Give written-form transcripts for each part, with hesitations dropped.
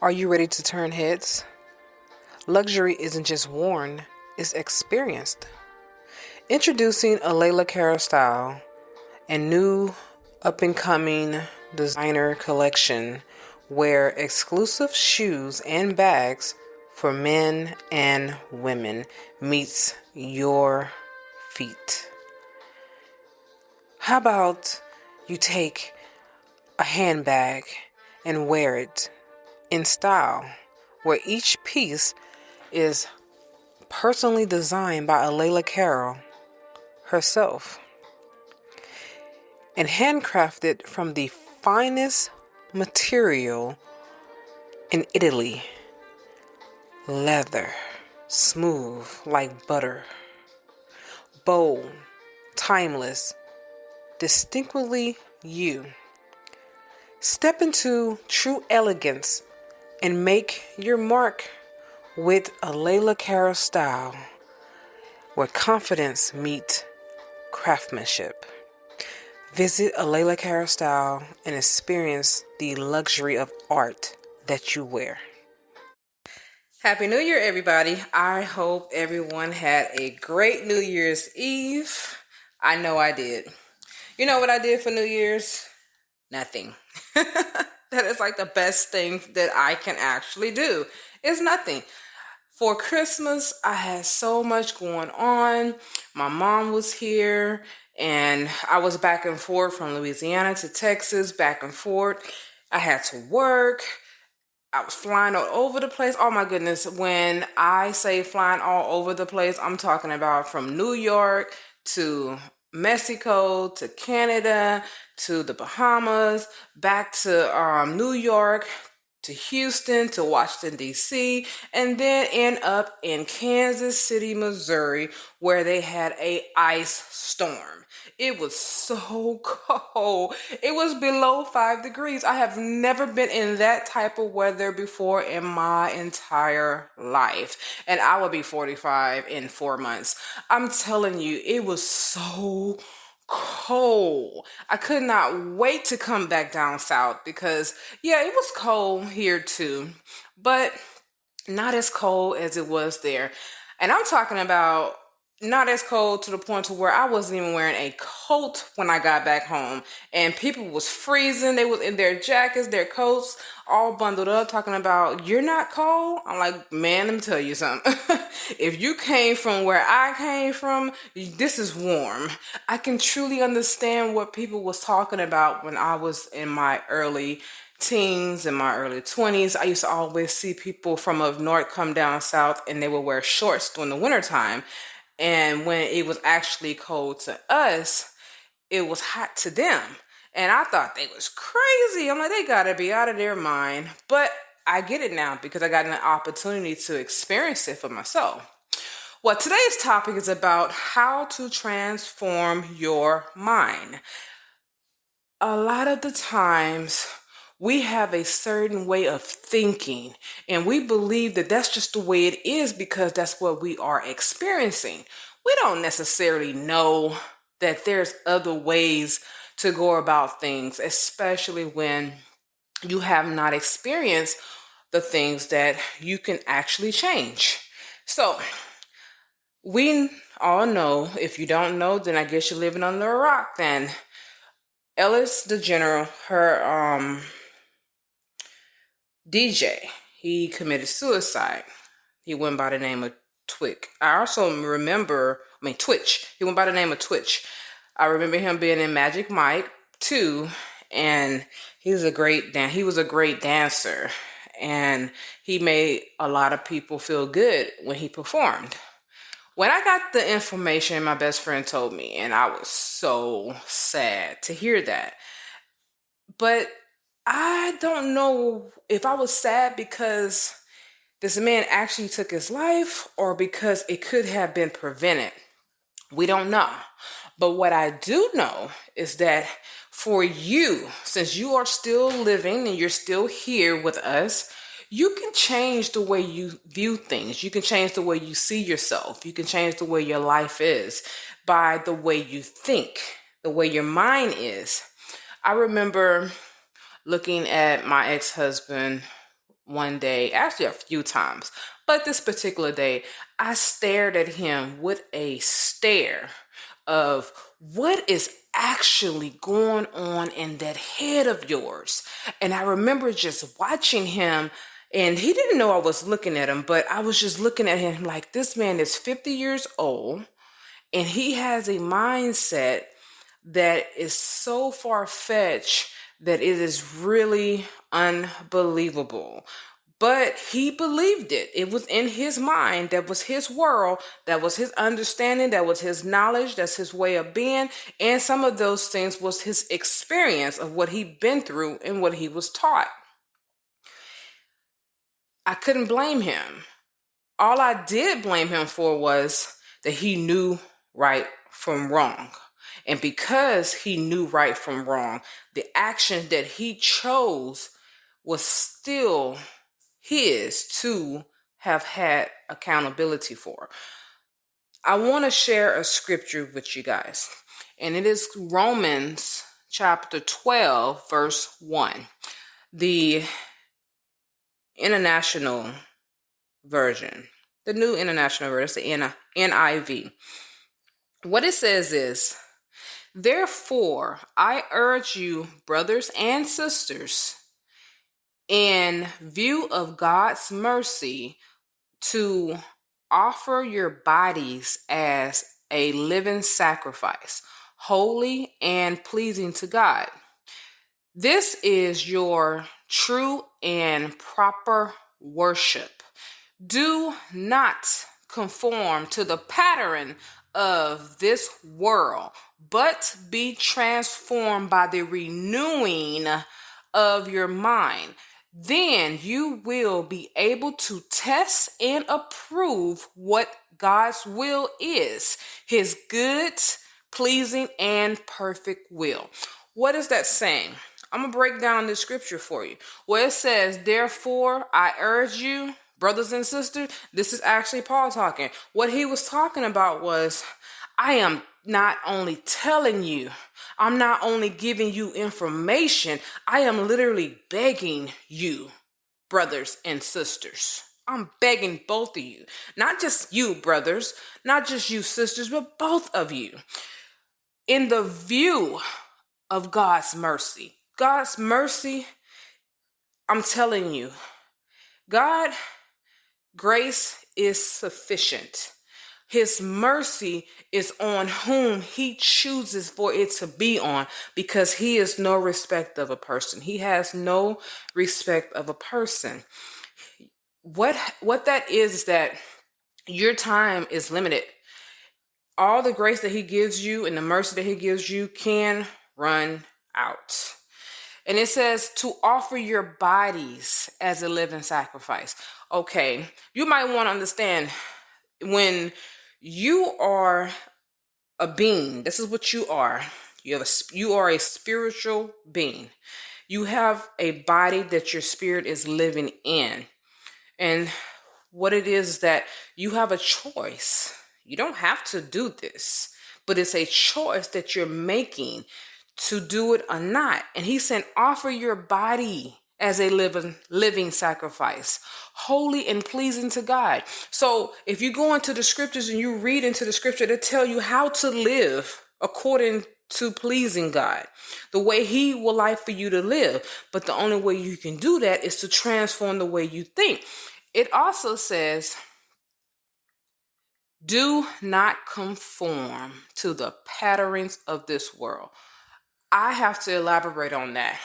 Are you ready to turn heads? Luxury isn't just worn, it's experienced. Introducing a Layla Cara style and new up-and-coming designer collection where exclusive shoes and bags for men and women meets your feet. How about you take a handbag and wear it in style, where each piece is personally designed by Layla Carroll herself and handcrafted from the finest material in Italy. Leather, smooth like butter, bold, timeless, distinctly you. Step into true elegance and make your mark with a Layla Cara style where confidence meets craftsmanship. Visit a Layla Cara style and experience the luxury of art that you wear. Happy New Year, everybody. I hope everyone had a great New Year's Eve. I know I did. You know what I did for New Year's? Nothing. That is like the best thing that I can actually do. It's nothing. For Christmas, I had so much going on. My mom was here, and I was back and forth from Louisiana to Texas, back and forth. I had to work. I was flying all over the place. Oh my goodness. When I say flying all over the place, I'm talking about from New York to Mexico to Canada to the Bahamas, back to New York to Houston to Washington, D.C., and then end up in Kansas City, Missouri, where they had a ice storm. It was so cold. It was below 5 degrees. I have never been in that type of weather before in my entire life. And I will be 45 in 4 months. I'm telling you, it was so cold. I could not wait to come back down south because, yeah, it was cold here too, but not as cold as it was there. And I'm talking about not as cold to the point to where I wasn't even wearing a coat when I got back home, and people was freezing. They was in their jackets, their coats, all bundled up, talking about, you're not cold? I'm like, man, let me tell you something. If you came from where I came from, this is warm. I can truly understand what people was talking about when I was in my early teens, in my early 20s. I used to always see people from up north come down south, and they would wear shorts during the wintertime. And when it was actually cold to us, it was hot to them. And I thought they was crazy. I'm like, they gotta be out of their mind. But I get it now because I got an opportunity to experience it for myself. Well, today's topic is about how to transform your mind. A lot of the times, we have a certain way of thinking, and we believe that that's just the way it is because that's what we are experiencing. We don't necessarily know that there's other ways to go about things, especially when you have not experienced the things that you can actually change. So, we all know, if you don't know, then I guess you're living under a rock then. Ellis DeGeneres, her DJ, he committed suicide. He went by the name of Twitch. He went by the name of Twitch. I remember him being in Magic Mike too, and he was a great dancer, and he made a lot of people feel good when he performed. When I got the information, my best friend told me, and I was so sad to hear that. But I don't know if I was sad because this man actually took his life or because it could have been prevented. We don't know. But what I do know is that for you, since you are still living and you're still here with us, you can change the way you view things. You can change the way you see yourself. You can change the way your life is by the way you think, the way your mind is. I remember looking at my ex-husband one day, actually a few times, but this particular day, I stared at him with a stare of what is actually going on in that head of yours. And I remember just watching him, and he didn't know I was looking at him, but I was just looking at him like, this man is 50 years old and he has a mindset that is so far-fetched that it is really unbelievable. But he believed it. It was in his mind. That was his world. That was his understanding. That was his knowledge. That's his way of being. And some of those things was his experience of what he'd been through and what he was taught. I couldn't blame him. All I did blame him for was that he knew right from wrong. And because he knew right from wrong, the action that he chose was still his to have had accountability for. I want to share a scripture with you guys, and it is Romans chapter 12, verse 1. The international version, the new international version, the NIV. What it says is, therefore, I urge you, brothers and sisters, in view of God's mercy, to offer your bodies as a living sacrifice, holy and pleasing to God. This is your true and proper worship. Do not conform to the pattern of this world, but be transformed by the renewing of your mind. Then you will be able to test and approve what God's will is, his good, pleasing, and perfect will. What is that saying? I'm going to break down this scripture for you. Where it says, therefore, I urge you, brothers and sisters, this is actually Paul talking. What he was talking about was, I am not only telling you, I'm not only giving you information, I am literally begging you, brothers and sisters. I'm begging both of you, not just you, brothers, not just you, sisters, but both of you. In the view of God's mercy, I'm telling you, God's grace is sufficient. His mercy is on whom he chooses for it to be on, because he is no respect of a person. He has no respect of a person. What that is that your time is limited. All the grace that he gives you and the mercy that he gives you can run out. And it says to offer your bodies as a living sacrifice. Okay, you might want to understand, when you are a being, this is what you are. You are a spiritual being. You have a body that your spirit is living in. And what it is that you have a choice. You don't have to do this, but it's a choice that you're making to do it or not. And he said, offer your body as a living sacrifice, holy and pleasing to God. So if you go into the scriptures and you read into the scripture, they tell you how to live according to pleasing God, the way he would like for you to live. But the only way you can do that is to transform the way you think. It also says, do not conform to the patterns of this world. I have to elaborate on that.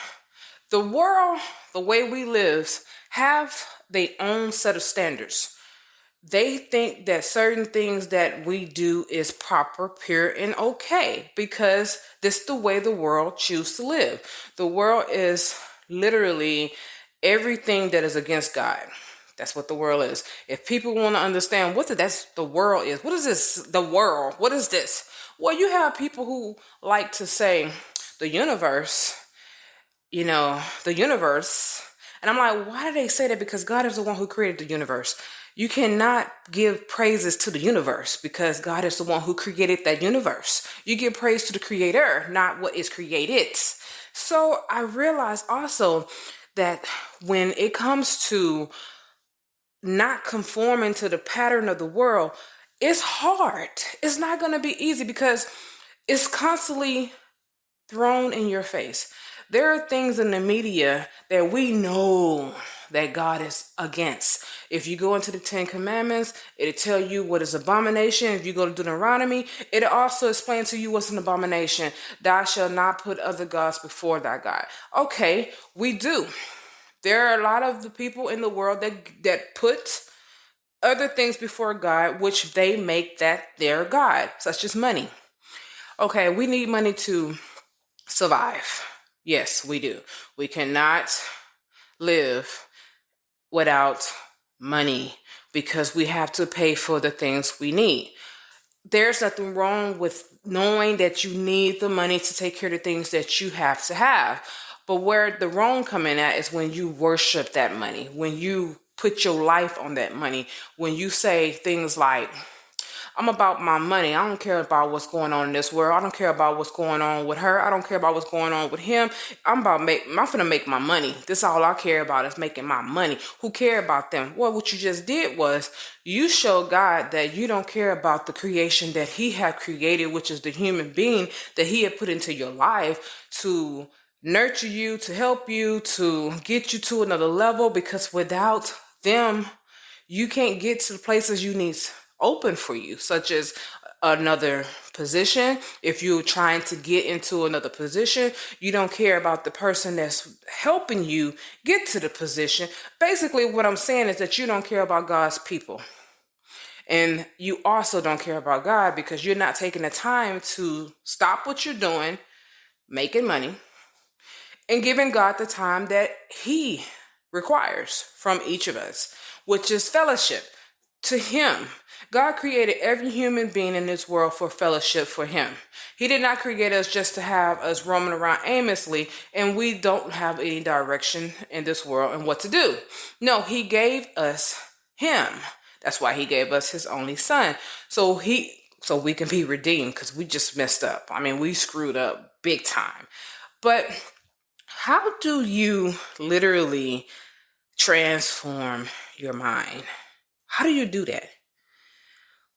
The world, the way we live, have their own set of standards. They think that certain things that we do is proper, pure, and okay, because this is the way the world chooses to live. The world is literally everything that is against God. That's what the world is. If people want to understand what the world is, what is this, the world? What is this? Well, you have people who like to say the universe, the universe. And I'm like, why do they say that? Because God is the one who created the universe. You cannot give praises to the universe because God is the one who created that universe. You give praise to the creator, not what is created. So I realized also that when it comes to not conforming to the pattern of the world, it's hard. It's not going to be easy because it's constantly thrown in your face. There are things in the media that we know that God is against. If you go into the 10 Commandments, it'll tell you what is abomination. If you go to Deuteronomy, it'll also explain to you what's an abomination. Thou shalt not put other gods before thy God. Okay, we do. There are a lot of the people in the world that put other things before God, which they make that their God, such as money. Okay, we need money to survive. Yes, we do. We cannot live without money because we have to pay for the things we need. There's nothing wrong with knowing that you need the money to take care of the things that you have to have. But where the wrong coming at is when you worship that money, when you put your life on that money, when you say things like, I'm about my money. I don't care about what's going on in this world. I don't care about what's going on with her. I don't care about what's going on with him. I'm finna make my money. This is all I care about is making my money. Who care about them? Well, what you just did was you showed God that you don't care about the creation that he had created, which is the human being that he had put into your life to nurture you, to help you, to get you to another level, because without them, you can't get to the places you need open for you, such as another position. If you're trying to get into another position, you don't care about the person that's helping you get to the position. Basically, what I'm saying is that you don't care about God's people. And you also don't care about God because you're not taking the time to stop what you're doing, making money, and giving God the time that he requires from each of us, which is fellowship to him. God created every human being in this world for fellowship for him. He did not create us just to have us roaming around aimlessly and we don't have any direction in this world and what to do. No, he gave us him. That's why he gave us his only son. So we can be redeemed, because we just messed up. I mean, we screwed up big time. But how do you literally transform your mind? How do you do that?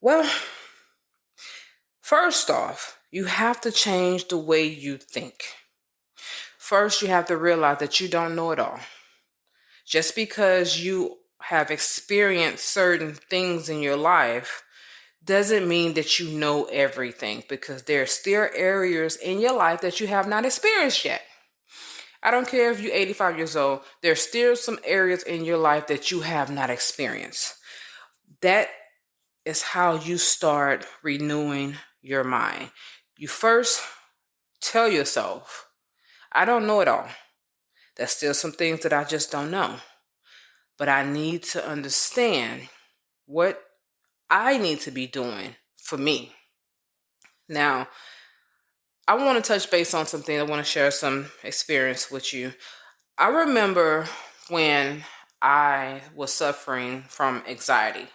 Well, first off, you have to change the way you think. First, you have to realize that you don't know it all. Just because you have experienced certain things in your life doesn't mean that you know everything, because there are still areas in your life that you have not experienced yet. I don't care if you're 85 years old, there's still some areas in your life that you have not experienced. That is how you start renewing your mind. You first tell yourself, I don't know it all. There's still some things that I just don't know. But I need to understand what I need to be doing for me. Now, I want to touch base on something. I want to share some experience with you. I remember when I was suffering from anxiety.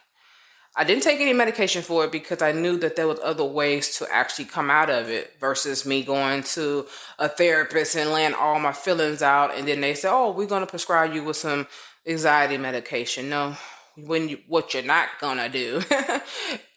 I didn't take any medication for it because I knew that there was other ways to actually come out of it versus me going to a therapist and laying all my feelings out. And then they say, oh, we're going to prescribe you with some anxiety medication. No, what you're not going to do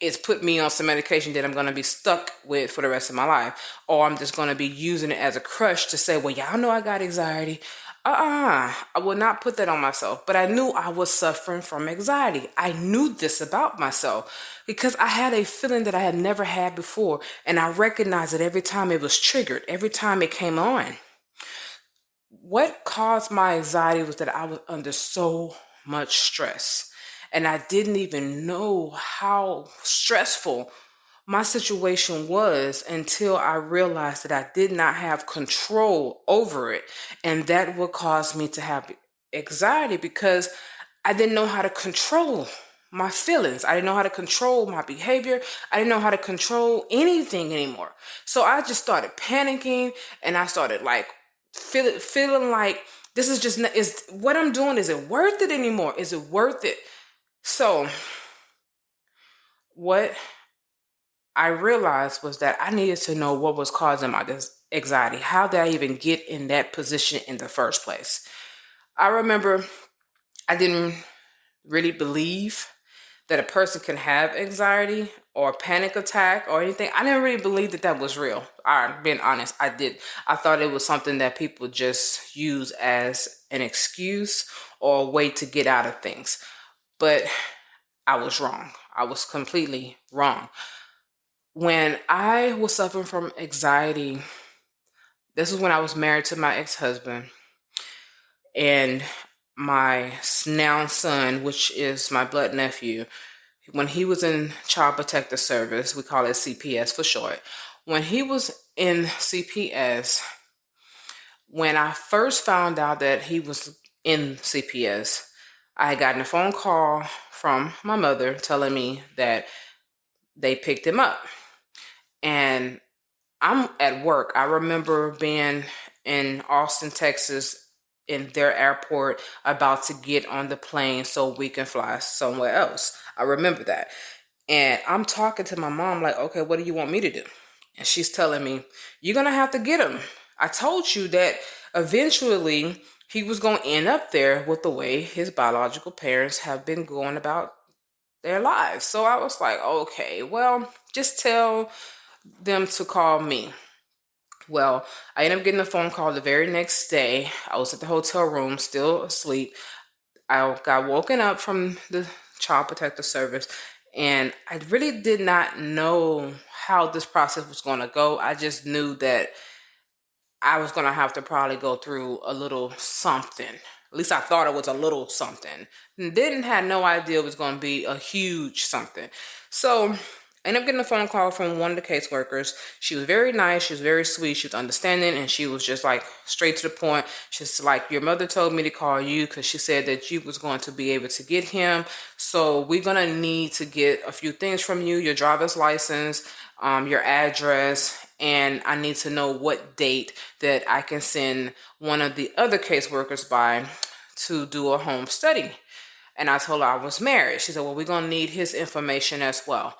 is put me on some medication that I'm going to be stuck with for the rest of my life. Or I'm just going to be using it as a crutch to say, well, y'all know I got anxiety. I would not put that on myself, but I knew I was suffering from anxiety. I knew this about myself because I had a feeling that I had never had before, and I recognized it every time it was triggered, every time it came on. What caused my anxiety was that I was under so much stress, and I didn't even know how stressful my situation was until I realized that I did not have control over it. And that would cause me to have anxiety because I didn't know how to control my feelings. I didn't know how to control my behavior. I didn't know how to control anything anymore. So I just started panicking, and I started like feeling like this is just not, is what I'm doing. Is it worth it anymore? Is it worth it? So what I realized was that I needed to know what was causing my anxiety. How did I even get in that position in the first place? I remember I didn't really believe that a person can have anxiety or panic attack or anything. I didn't really believe that that was real. I'm being honest, I did. I thought it was something that people just use as an excuse or a way to get out of things. But I was wrong. I was completely wrong. When I was suffering from anxiety, this was when I was married to my ex-husband, and my now son, which is my blood nephew, when he was in Child Protective Service, we call it CPS for short. When he was in CPS, when I first found out that he was in CPS, I had gotten a phone call from my mother telling me that they picked him up. And I'm at work. I remember being in Austin, Texas, in their airport, about to get on the plane so we can fly somewhere else. I remember that. And I'm talking to my mom like, okay, what do you want me to do? And she's telling me, you're going to have to get him. I told you that eventually he was going to end up there with the way his biological parents have been going about their lives. So I was like, okay, well, just tell them to call me. Well, I ended up getting a phone call the very next day. I was at the hotel room, still asleep. I got woken up from the Child Protective Service, and I really did not know how this process was going to go. I just knew that I was going to have to probably go through a little something. At least I thought it was a little something. Didn't have no idea it was going to be a huge something. So I ended up getting a phone call from one of the caseworkers. She was very nice. She was very sweet. She was understanding, and she was just like straight to the point. She's like, your mother told me to call you because she said that you was going to be able to get him. So we're going to need to get a few things from you, your driver's license, your address, and I need to know what date that I can send one of the other caseworkers by to do a home study. And I told her I was married. She said, well, we're going to need his information as well.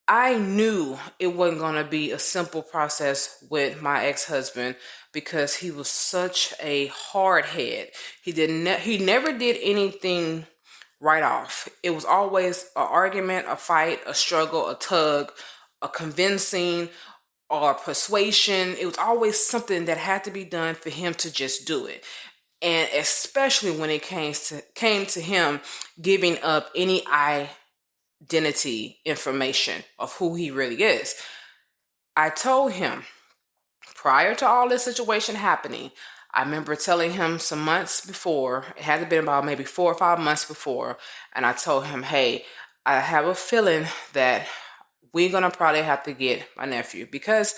I knew it wasn't going to be a simple process with my ex-husband because he was such a hard head. He never did anything right off. It was always an argument, a fight, a struggle, a tug, a convincing, or persuasion. It was always something that had to be done for him to just do it. And especially when it came to him giving up any identity information of who he really is. I told him prior to all this situation happening, I remember telling him some months before, it had to been about maybe 4 or 5 months before, and I told him, hey, I have a feeling that we're going to probably have to get my nephew because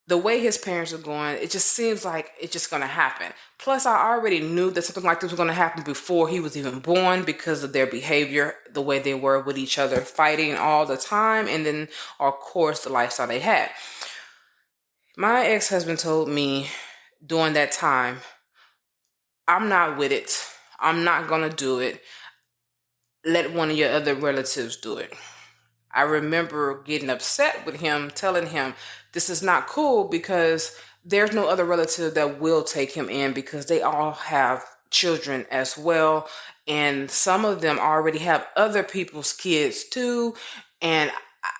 the way his parents are going, it just seems like it's just going to happen. Plus, I already knew that something like this was going to happen before he was even born because of their behavior, the way they were with each other, fighting all the time, and then, of course, the lifestyle they had. My ex-husband told me during that time, I'm not with it. I'm not going to do it. Let one of your other relatives do it. I remember getting upset with him, telling him this is not cool because there's no other relative that will take him in because they all have children as well. And some of them already have other people's kids too. And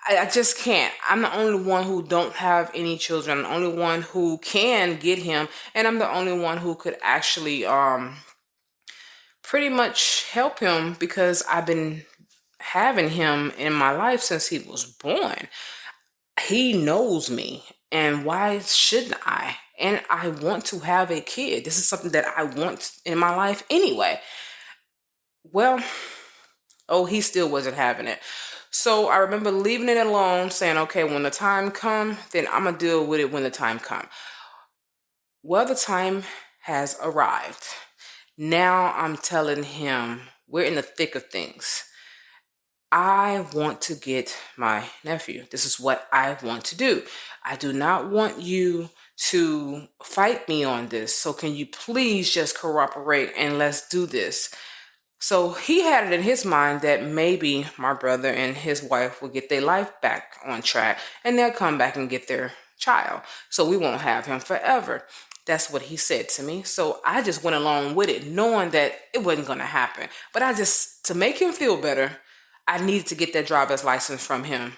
I just can't. I'm the only one who don't have any children. I'm the only one who can get him. And I'm the only one who could actually pretty much help him because I've been having him in my life since he was born. He knows me, and why shouldn't I? And I want to have a kid. This is something that I want in my life anyway. Well, he still wasn't having it. So I remember leaving it alone, saying, okay, when the time come, then I'm going to deal with it when the time come. Well, the time has arrived. Now I'm telling him we're in the thick of things. I want to get my nephew. This is what I want to do. I do not want you to fight me on this. So can you please just cooperate and let's do this? So he had it in his mind that maybe my brother and his wife will get their life back on track and they'll come back and get their child. So we won't have him forever. That's what he said to me. So I just went along with it, knowing that it wasn't going to happen. But to make him feel better, I needed to get that driver's license from him.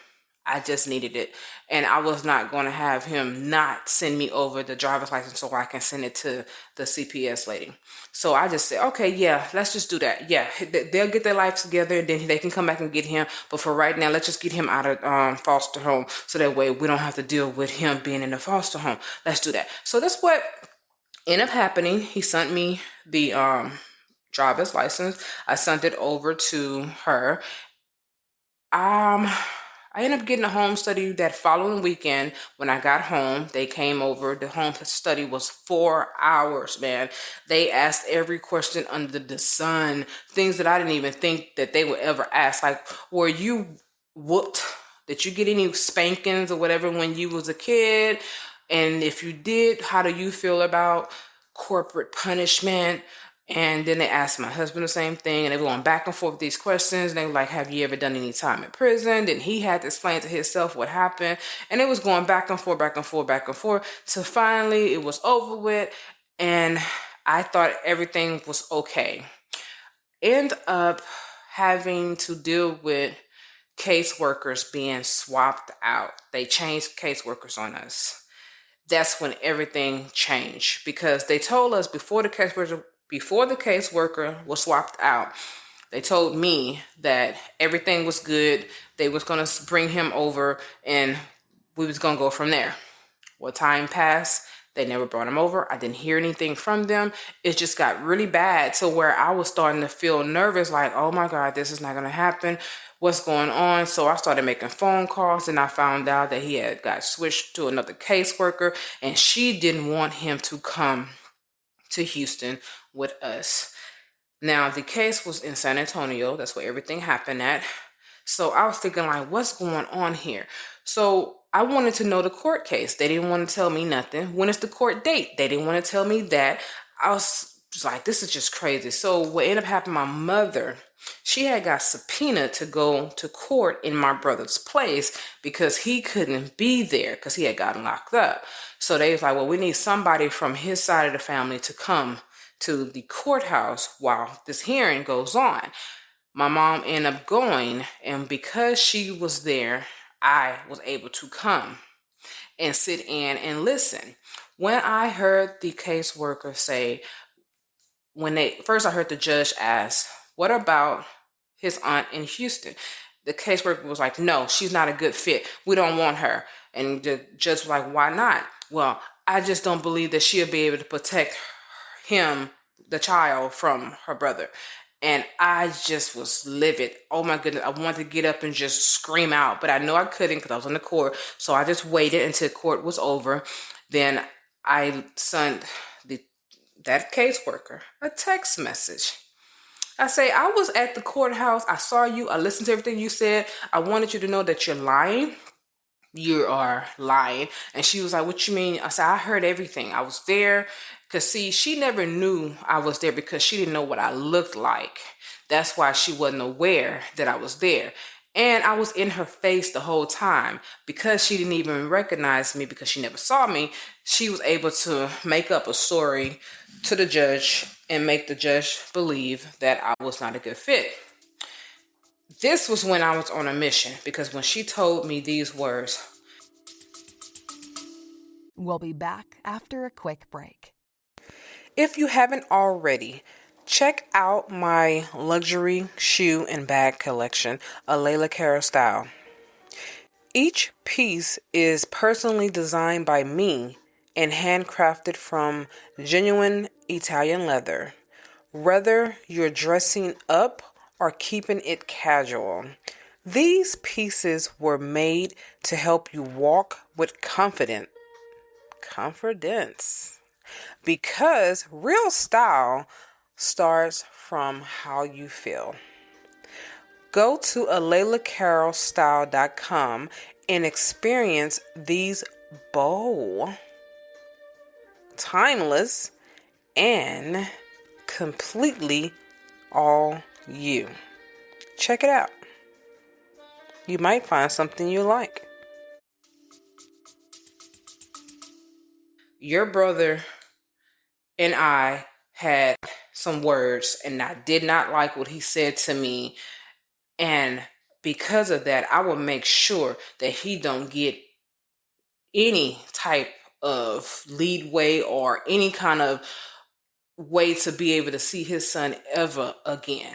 I just needed it. And I was not going to have him not send me over the driver's license so I can send it to the CPS lady. So I just said, okay, yeah, let's just do that. Yeah, they'll get their life together and then they can come back and get him. But for right now, let's just get him out of foster home so that way we don't have to deal with him being in the foster home. Let's do that. So that's what ended up happening. He sent me the driver's license. I sent it over to her. I ended up getting a home study that following weekend. When I got home, they came over. The home study was 4 hours, man. They asked every question under the sun, things that I didn't even think that they would ever ask. Like, were you whooped? Did you get any spankings or whatever when you was a kid? And if you did, how do you feel about corporate punishment? And then they asked my husband the same thing, and they were going back and forth with these questions. And they were like, have you ever done any time in prison? Then he had to explain to himself what happened. And it was going back and forth, back and forth, back and forth. So finally it was over with. And I thought everything was okay. End up having to deal with caseworkers being swapped out. They changed caseworkers on us. That's when everything changed, because they told us before the caseworker was swapped out, they told me that everything was good. They was going to bring him over and we was going to go from there. Well, time passed. They never brought him over. I didn't hear anything from them. It just got really bad to where I was starting to feel nervous, like, oh my God, this is not going to happen. What's going on? So I started making phone calls, and I found out that he had got switched to another caseworker, and she didn't want him to come to Houston with us. Now, the case was in San Antonio. That's where everything happened at. So I was thinking, like, what's going on here? So I wanted to know the court case. They didn't want to tell me nothing. When is the court date? They didn't want to tell me that. I was just like, this is just crazy. So what ended up happening, my mother, she had got subpoenaed to go to court in my brother's place because he couldn't be there because he had gotten locked up. So they was like, well, we need somebody from his side of the family to come to the courthouse while this hearing goes on. My mom ended up going, and because she was there, I was able to come and sit in and listen. When I heard the caseworker say, I heard the judge ask, what about his aunt in Houston? The caseworker was like, no, she's not a good fit. We don't want her. And the judge was like, why not? Well, I just don't believe that she'll be able to protect him, the child, from her brother. And I just was livid. Oh my goodness. I wanted to get up and just scream out, but I know I couldn't because I was in the court. So I just waited until court was over. Then I sent that caseworker a text message. I say, I was at the courthouse. I saw you. I listened to everything you said. I wanted you to know that you're lying. You are lying. And she was like, what you mean? I said, I heard everything. I was there. Because see, she never knew I was there because she didn't know what I looked like. That's why she wasn't aware that I was there. And I was in her face the whole time. Because she didn't even recognize me because she never saw me, she was able to make up a story to the judge and make the judge believe that I was not a good fit. This was when I was on a mission, because when she told me these words. We'll be back after a quick break. If you haven't already, check out my luxury shoe and bag collection, a Layla Cara style. Each piece is personally designed by me and handcrafted from genuine Italian leather. Whether you're dressing up or keeping it casual, these pieces were made to help you walk with confidence. Because real style starts from how you feel. Go to alaylacarolstyle.com and experience these bold, timeless, and completely all you. Check it out. You might find something you like. Your brother and I had some words, and I did not like what he said to me. And because of that, I will make sure that he don't get any type of leadway or any kind of way to be able to see his son ever again.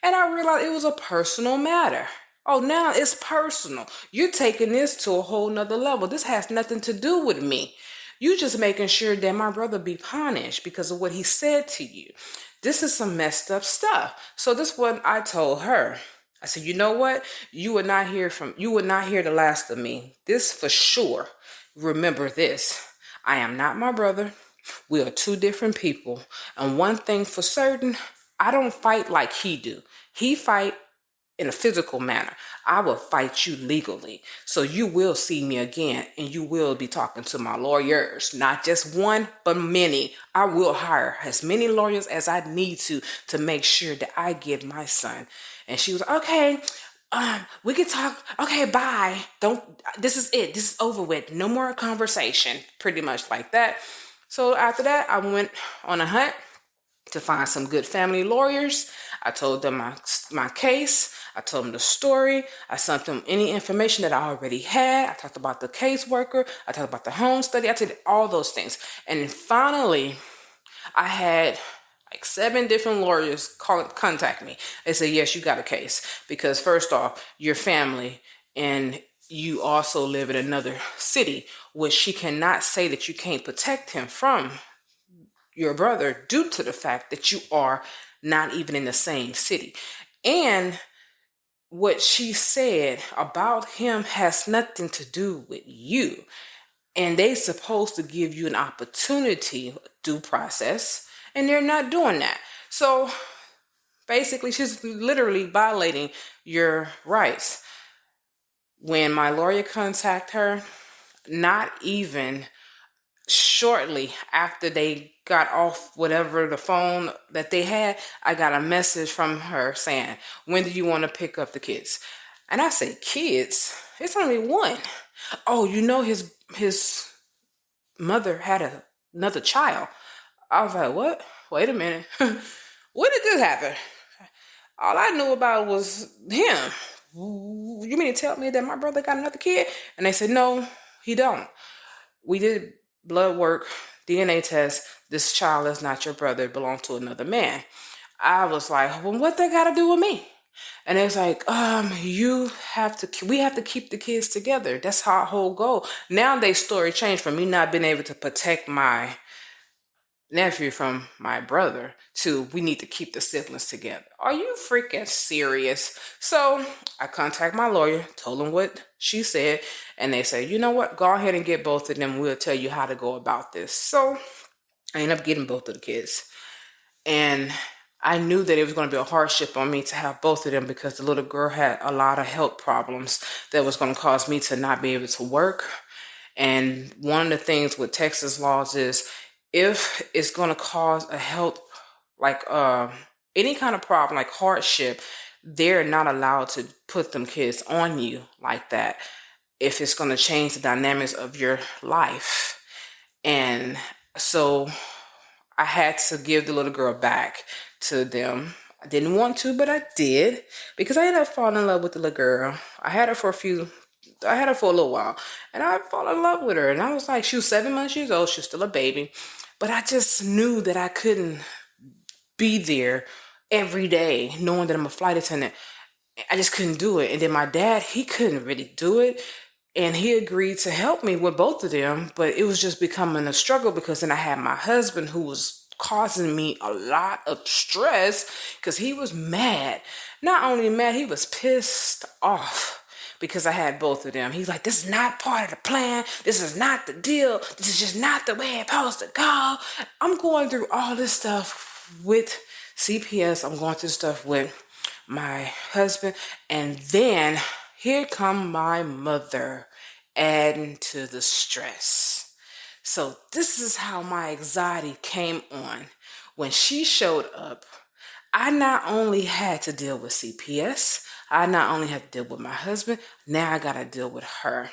And I realized it was a personal matter. Oh, now it's personal. You're taking this to a whole nother level. This has nothing to do with me. You just making sure that my brother be punished because of what he said to you. This is some messed up stuff. So this is what I told her. I said, you know what? You would not hear the last of me. This for sure. Remember this. I am not my brother. We are two different people. And one thing for certain, I don't fight like he do. He fight in a physical manner. I will fight you legally. So you will see me again, and you will be talking to my lawyers. Not just one, but many. I will hire as many lawyers as I need to make sure that I get my son. And she was like, okay, we can talk. Okay, bye. This is it. This is over with. No more conversation. Pretty much like that. So after that, I went on a hunt to find some good family lawyers. I told them my case. I told them the story. I sent them any information that I already had. I talked about the caseworker. I talked about the home study. I did all those things. And then finally, I had like 7 different lawyers contact me. They said, yes, you got a case. Because first off, your family, and you also live in another city, which she cannot say that you can't protect him from your brother due to the fact that you are not even in the same city. And what she said about him has nothing to do with you. And they supposed to give you an opportunity, due process, and they're not doing that. So basically, she's literally violating your rights. When my lawyer contacted her, not even shortly after they got off whatever the phone that they had, I got a message from her saying, when do you want to pick up the kids? And I said, kids? It's only one. Oh, you know his mother had another child. I was like, what? Wait a minute. When did this happen? All I knew about was him. You mean to tell me that my brother got another kid? And they said, no, he don't. We did blood work, DNA test. This child is not your brother. It belongs to another man. I was like, well, what they got to do with me? And it's like, we have to keep the kids together. That's our whole goal. Now their story changed from me not being able to protect my nephew from my brother to we need to keep the siblings together. Are you freaking serious? So I contact my lawyer, told him what she said, and they said, you know what, go ahead and get both of them. We'll tell you how to go about this. So I ended up getting both of the kids. And I knew that it was going to be a hardship on me to have both of them because the little girl had a lot of health problems that was going to cause me to not be able to work. And one of the things with Texas laws is if it's going to cause a health, like any kind of problem, like hardship, they're not allowed to put them kids on you like that if it's going to change the dynamics of your life. And so I had to give the little girl back to them. I didn't want to, but I did because I ended up falling in love with the little girl. I had her for a little while, and I fell in love with her. And I was like, she was 7 months old. She was still a baby, but I just knew that I couldn't be there every day, knowing that I'm a flight attendant. I just couldn't do it. And then my dad, he couldn't really do it. And he agreed to help me with both of them, but it was just becoming a struggle because then I had my husband who was causing me a lot of stress because he was mad. Not only mad, he was pissed off because I had both of them. He's like, this is not part of the plan. This is not the deal. This is just not the way it's supposed to go. I'm going through all this stuff with CPS. I'm going through stuff with my husband. And then here come my mother adding to the stress. So this is how my anxiety came on. When she showed up, I not only had to deal with CPS, I not only had to deal with my husband, now I got to deal with her.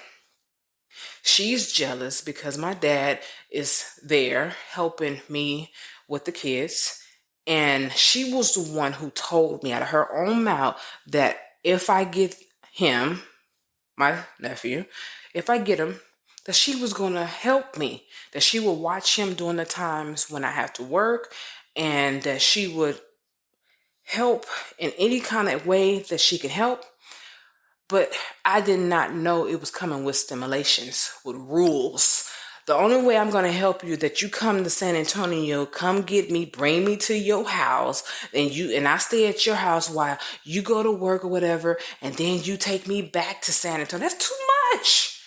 She's jealous because my dad is there helping me with the kids. And she was the one who told me out of her own mouth that if I get him, my nephew, if I get him, that she was going to help me, that she would watch him during the times when I have to work, and that she would help in any kind of way that she could help. But I did not know it was coming with stimulations, with rules. The only way I'm going to help you that you come to San Antonio, come get me, bring me to your house, and I stay at your house while you go to work or whatever, and then you take me back to San Antonio. That's too much.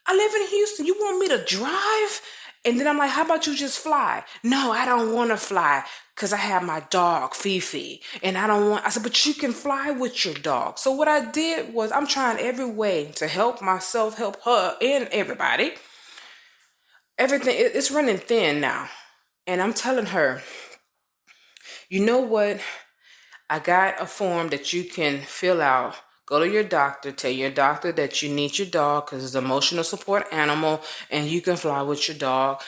I live in Houston. You want me to drive? And then I'm like, how about you just fly? No, I don't want to fly because I have my dog, Fifi. And I said, but you can fly with your dog. So what I did was I'm trying every way to help myself, help her, and everybody. Everything, it's running thin now. And I'm telling her, you know what? I got a form that you can fill out. Go to your doctor, tell your doctor that you need your dog because it's an emotional support animal and you can fly with your dog.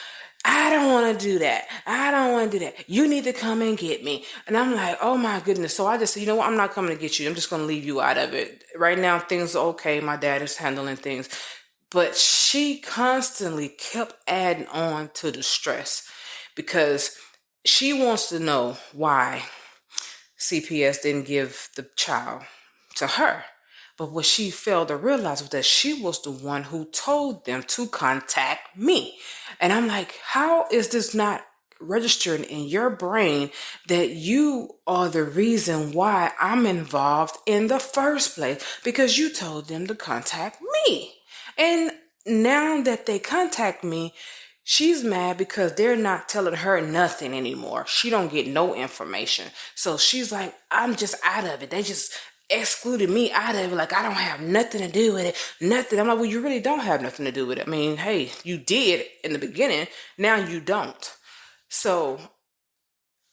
I don't want to do that. I don't want to do that. You need to come and get me. And I'm like, oh my goodness. So I just said, you know what? I'm not coming to get you. I'm just going to leave you out of it. Right now, things are okay. My dad is handling things. But she constantly kept adding on to the stress because she wants to know why CPS didn't give the child to her. But what she failed to realize was that she was the one who told them to contact me. And I'm like, how is this not registered in your brain that you are the reason why I'm involved in the first place? Because you told them to contact me. And now that they contact me, she's mad because they're not telling her nothing anymore. She don't get no information. So she's like, I'm just out of it. They just excluded me out of it. Like, I don't have nothing to do with it. Nothing. I'm like, well, you really don't have nothing to do with it. I mean, hey, you did in the beginning. Now you don't. So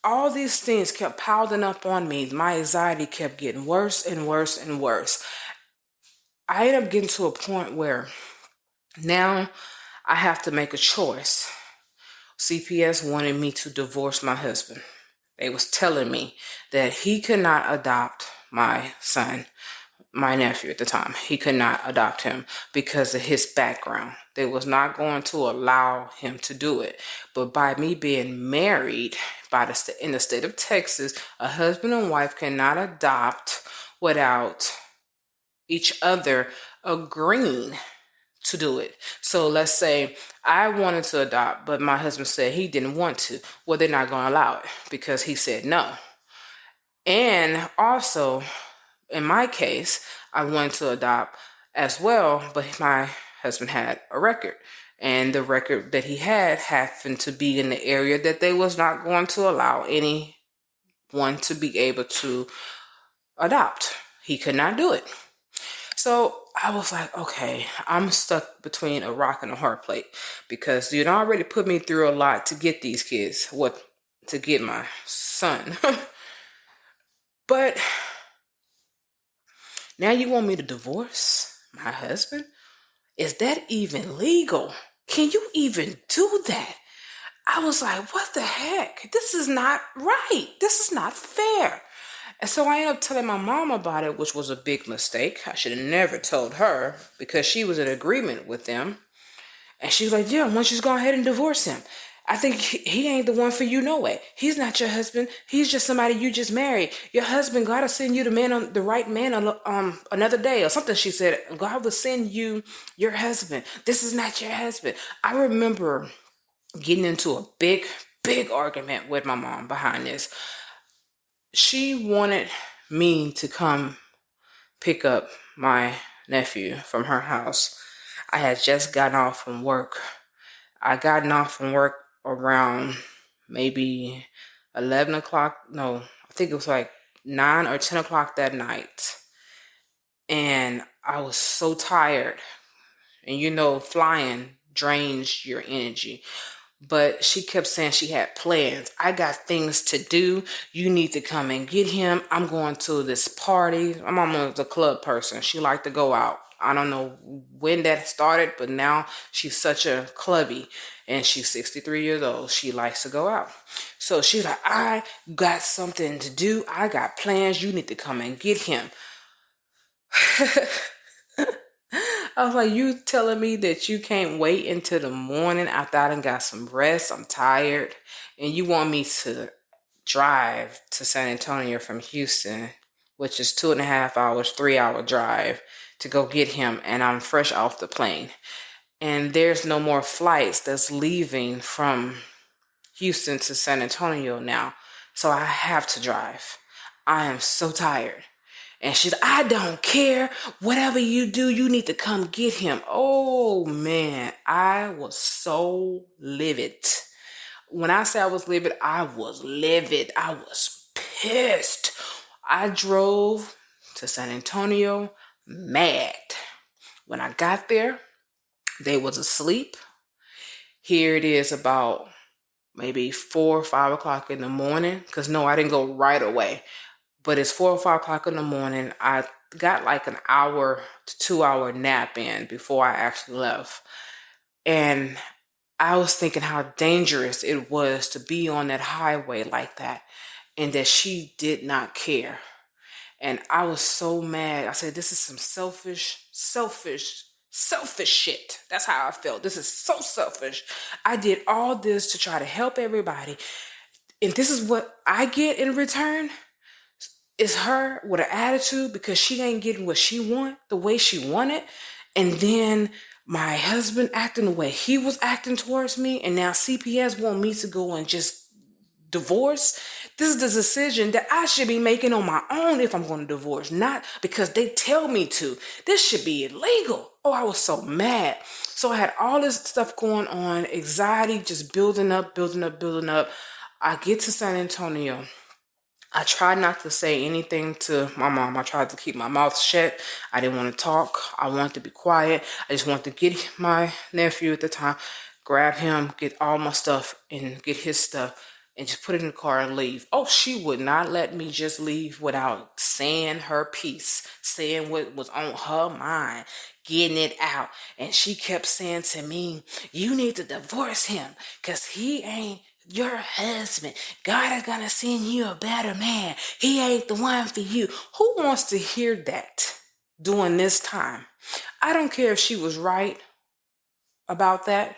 all these things kept piling up on me. My anxiety kept getting worse and worse and worse. I ended up getting to a point where now I have to make a choice. CPS wanted me to divorce my husband. They was telling me that he could not adopt my son, my nephew at the time. He could not adopt him because of his background. They was not going to allow him to do it. But by me being married in the state of Texas, a husband and wife cannot adopt without each other agreeing to do it. So let's say I wanted to adopt, but my husband said he didn't want to. Well, they're not going to allow it because he said no. And also, in my case, I wanted to adopt as well, but my husband had a record. And the record that he had happened to be in the area that they was not going to allow anyone to be able to adopt. He could not do it. So I was like, okay, I'm stuck between a rock and a hard plate because you'd already put me through a lot to get these kids, to get my son. But now you want me to divorce my husband? Is that even legal? Can you even do that? I was like, what the heck? This is not right. This is not fair. And so I ended up telling my mom about it, which was a big mistake. I should have never told her because she was in agreement with them. And she was like, yeah, why don't you just go ahead and divorce him? I think he ain't the one for you no way. He's not your husband. He's just somebody you just married. Your husband, God will send you the right man another day or something. She said, God will send you your husband. This is not your husband. I remember getting into a big, big argument with my mom behind this. She wanted me to come pick up my nephew from her house. I had just gotten off from work. I gotten off from work around maybe 11 o'clock. No, I think it was like 9 or 10 o'clock that night. And I was so tired. And flying drains your energy. But she kept saying she had plans. I got things to do. You need to come and get him. I'm going to this party. My mom was a club person. She liked to go out. I don't know when that started, but now she's such a clubby, and she's 63 years old. She likes to go out. So she's like, I got something to do. I got plans. You need to come and get him. I was like, you telling me that you can't wait until the morning after I done got some rest? I'm tired. And you want me to drive to San Antonio from Houston, which is 2.5 hours, 3 hour drive to go get him. And I'm fresh off the plane. And there's no more flights that's leaving from Houston to San Antonio now. So I have to drive. I am so tired. And she's, I don't care. Whatever you do, you need to come get him. Oh man, I was so livid. When I say I was livid, I was livid. I was pissed. I drove to San Antonio mad. When I got there, they was asleep. Here it is about maybe 4 or 5 o'clock in the morning. Because no, I didn't go right away. But it's 4 or 5 o'clock in the morning. I got like an hour to 2 hour nap in before I actually left. And I was thinking how dangerous it was to be on that highway like that, and that she did not care. And I was so mad. I said, this is some selfish shit. That's how I felt. This is so selfish. I did all this to try to help everybody. And this is what I get in return? Is her with an attitude because she ain't getting what she want the way she wanted. And then my husband acting the way he was acting towards me. And now CPS want me to go and just divorce. This is the decision that I should be making on my own if I'm going to divorce, not because they tell me to. This should be illegal. Oh, I was so mad. So I had all this stuff going on, anxiety just building up. I get to San Antonio. I tried not to say anything to my mom. I tried to keep my mouth shut. I didn't want to talk. I wanted to be quiet. I just wanted to get my nephew at the time, grab him, get all my stuff, and get his stuff, and just put it in the car and leave. Oh, she would not let me just leave without saying her piece, saying what was on her mind, getting it out. And she kept saying to me, you need to divorce him because he ain't your husband. God is gonna send you a better man. He ain't the one for you. Who wants to hear that during this time? I don't care if she was right about that.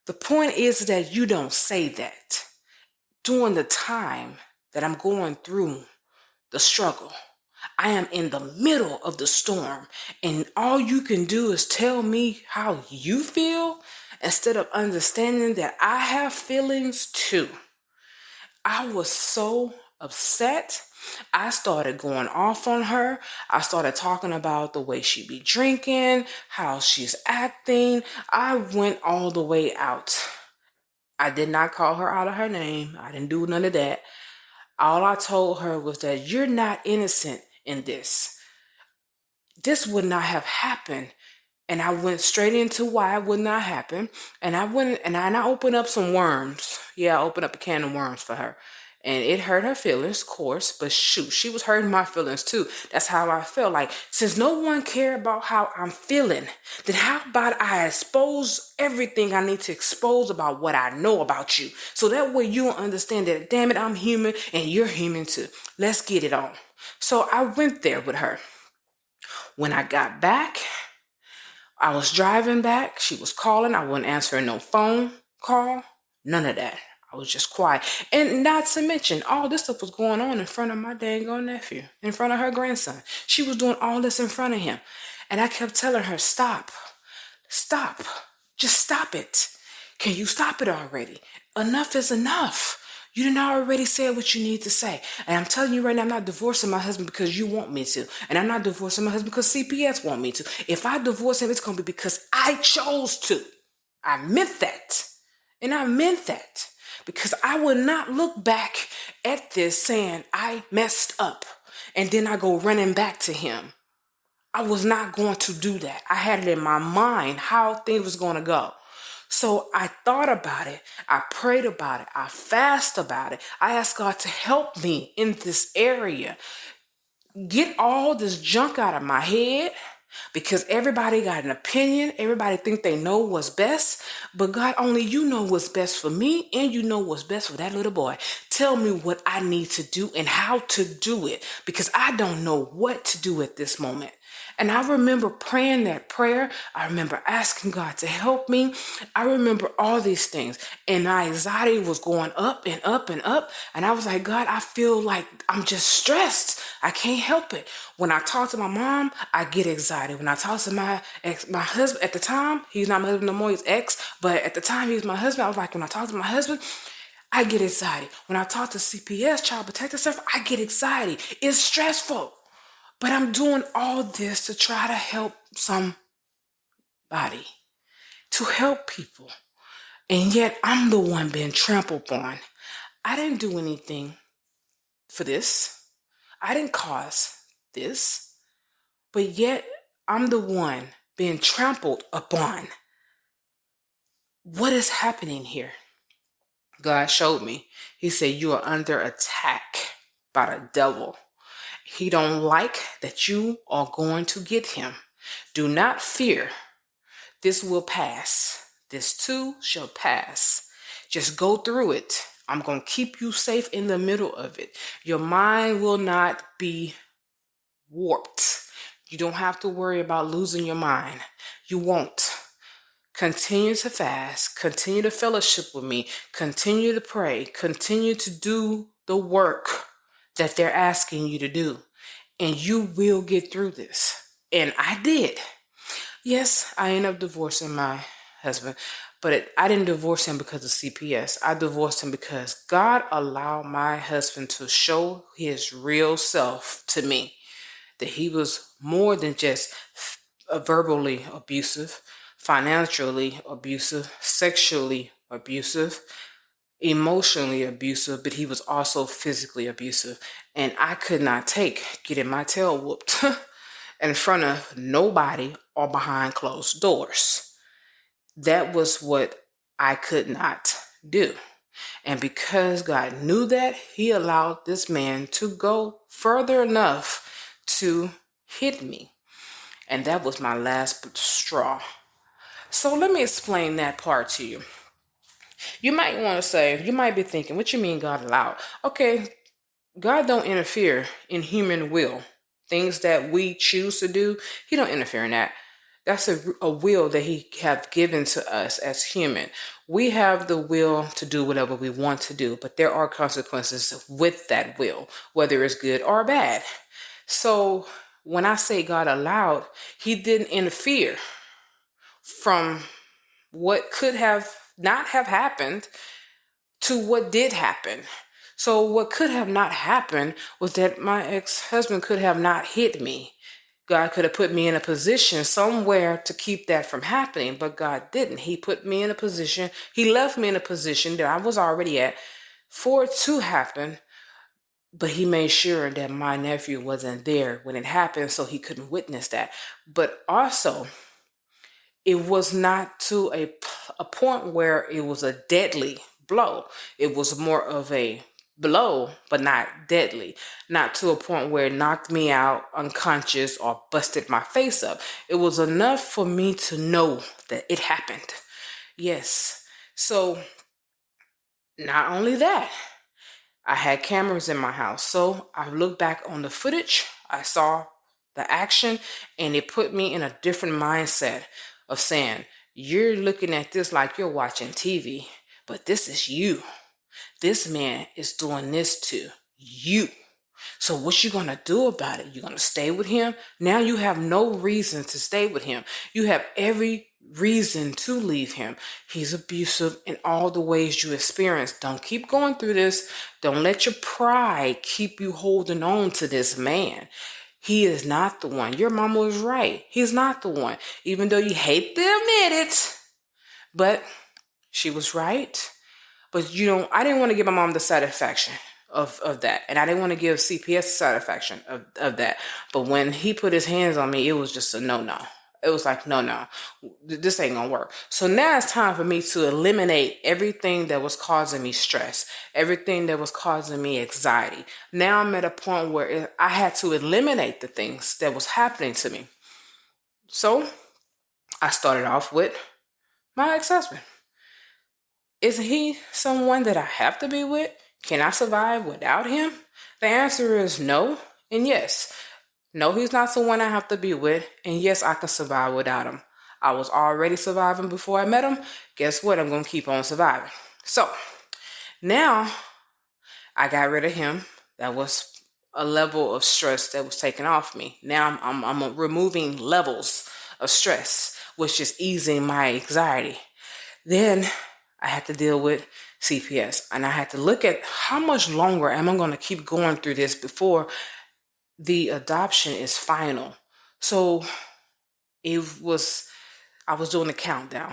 The point is that you don't say that during the time that I'm going through the struggle. I am in the middle of the storm, and all you can do is tell me how you feel instead of understanding that I have feelings too. I was so upset. I started going off on her. I started talking about the way she be drinking, how she's acting. I went all the way out. I did not call her out of her name. I didn't do none of that. All I told her was that you're not innocent in this. This would not have happened. And I went straight into why it would not happen. And I went and I opened up some worms. Yeah, I opened up a can of worms for her. And it hurt her feelings, of course, but shoot, she was hurting my feelings too. That's how I felt. Like, since no one cared about how I'm feeling, then how about I expose everything I need to expose about what I know about you? So that way you'll understand that, damn it, I'm human and you're human too. Let's get it on. So I went there with her. When I got back, I was driving back. She was calling. I wasn't answering no phone call. None of that. I was just quiet. And not to mention, all this stuff was going on in front of my dang old nephew, in front of her grandson. She was doing all this in front of him. And I kept telling her, stop, just stop it. Can you stop it already? Enough is enough. You didn't already say what you need to say. And I'm telling you right now, I'm not divorcing my husband because you want me to. And I'm not divorcing my husband because CPS want me to. If I divorce him, it's going to be because I chose to. I meant that. And I meant that. Because I will not look back at this saying I messed up and then I go running back to him. I was not going to do that. I had it in my mind how things was going to go. So I thought about it. I prayed about it. I fasted about it. I asked God to help me in this area. Get all this junk out of my head because everybody got an opinion. Everybody think they know what's best, but God, only you know what's best for me, and you know what's best for that little boy. Tell me what I need to do and how to do it, because I don't know what to do at this moment. And I remember praying that prayer. I remember asking God to help me. I remember all these things. And my anxiety was going up and up and up. And I was like, God, I feel like I'm just stressed. I can't help it. When I talk to my mom, I get excited. When I talk to my husband at the time, he's not my husband no more, he's ex. But at the time, he was my husband. I was like, when I talk to my husband, I get excited. When I talk to CPS, Child Protective Service, I get excited. It's stressful. But I'm doing all this to try to help somebody, to help people. And yet I'm the one being trampled on. I didn't do anything for this. I didn't cause this. But yet I'm the one being trampled upon. What is happening here? God showed me. He said, you are under attack by the devil. He don't like that you are going to get him. Do not fear. This will pass. This too shall pass. Just go through it. I'm going to keep you safe in the middle of it. Your mind will not be warped. You don't have to worry about losing your mind. You won't. Continue to fast. Continue to fellowship with me. Continue to pray. Continue to do the work that they're asking you to do. And you will get through this. And I did. Yes, I ended up divorcing my husband, but I didn't divorce him because of CPS. I divorced him because God allowed my husband to show his real self to me, that he was more than just verbally abusive, financially abusive, sexually abusive, emotionally abusive, but he was also physically abusive. And I could not take getting my tail whooped in front of nobody or behind closed doors. That was what I could not do. And because God knew that, he allowed this man to go further enough to hit me. And that was my last straw. So let me explain that part to you. You might want to say, you might be thinking, what you mean God allowed? Okay, God don't interfere in human will. Things that we choose to do, he don't interfere in that. That's a will that he have given to us as human. We have the will to do whatever we want to do, but there are consequences with that will, whether it's good or bad. So when I say God allowed, he didn't interfere from what could have not have happened to what did happen. So what could have not happened was that my ex-husband could have not hit me. God could have put me in a position somewhere to keep that from happening, but God didn't. He put me in a position, he left me in a position that I was already at for it to happen, but he made sure that my nephew wasn't there when it happened, so he couldn't witness that. But also, it was not to a point where it was a deadly blow. It was more of a blow, but not deadly. Not to a point where it knocked me out unconscious or busted my face up. It was enough for me to know that it happened. Yes. So not only that, I had cameras in my house. So I looked back on the footage. I saw the action, and it put me in a different mindset of saying, you're looking at this like you're watching TV, but this is you. This man is doing this to you. So what you gonna do about it? You're gonna stay with him? Now you have no reason to stay with him. You have every reason to leave him. He's abusive in all the ways you experience. Don't keep going through this. Don't let your pride keep you holding on to this man. He is not the one. Your mama was right. He's not the one. Even though you hate to admit it, but she was right. But I didn't want to give my mom the satisfaction of that. And I didn't want to give CPS the satisfaction of that. But when he put his hands on me, it was just a no. It was like, no, this ain't gonna work. So now it's time for me to eliminate everything that was causing me stress, everything that was causing me anxiety. Now I'm at a point where I had to eliminate the things that was happening to me. So I started off with my ex-husband. Is he someone that I have to be with? Can I survive without him? The answer is no and yes. No, he's not someone I have to be with, and yes, I can survive without him. I was already surviving before I met him. Guess what? I'm going to keep on surviving. So now I got rid of him. That was a level of stress that was taken off me. Now I'm removing levels of stress, which is easing my anxiety. Then I had to deal with CPS, and I had to look at how much longer am I going to keep going through this before the adoption is final. So I was doing the countdown.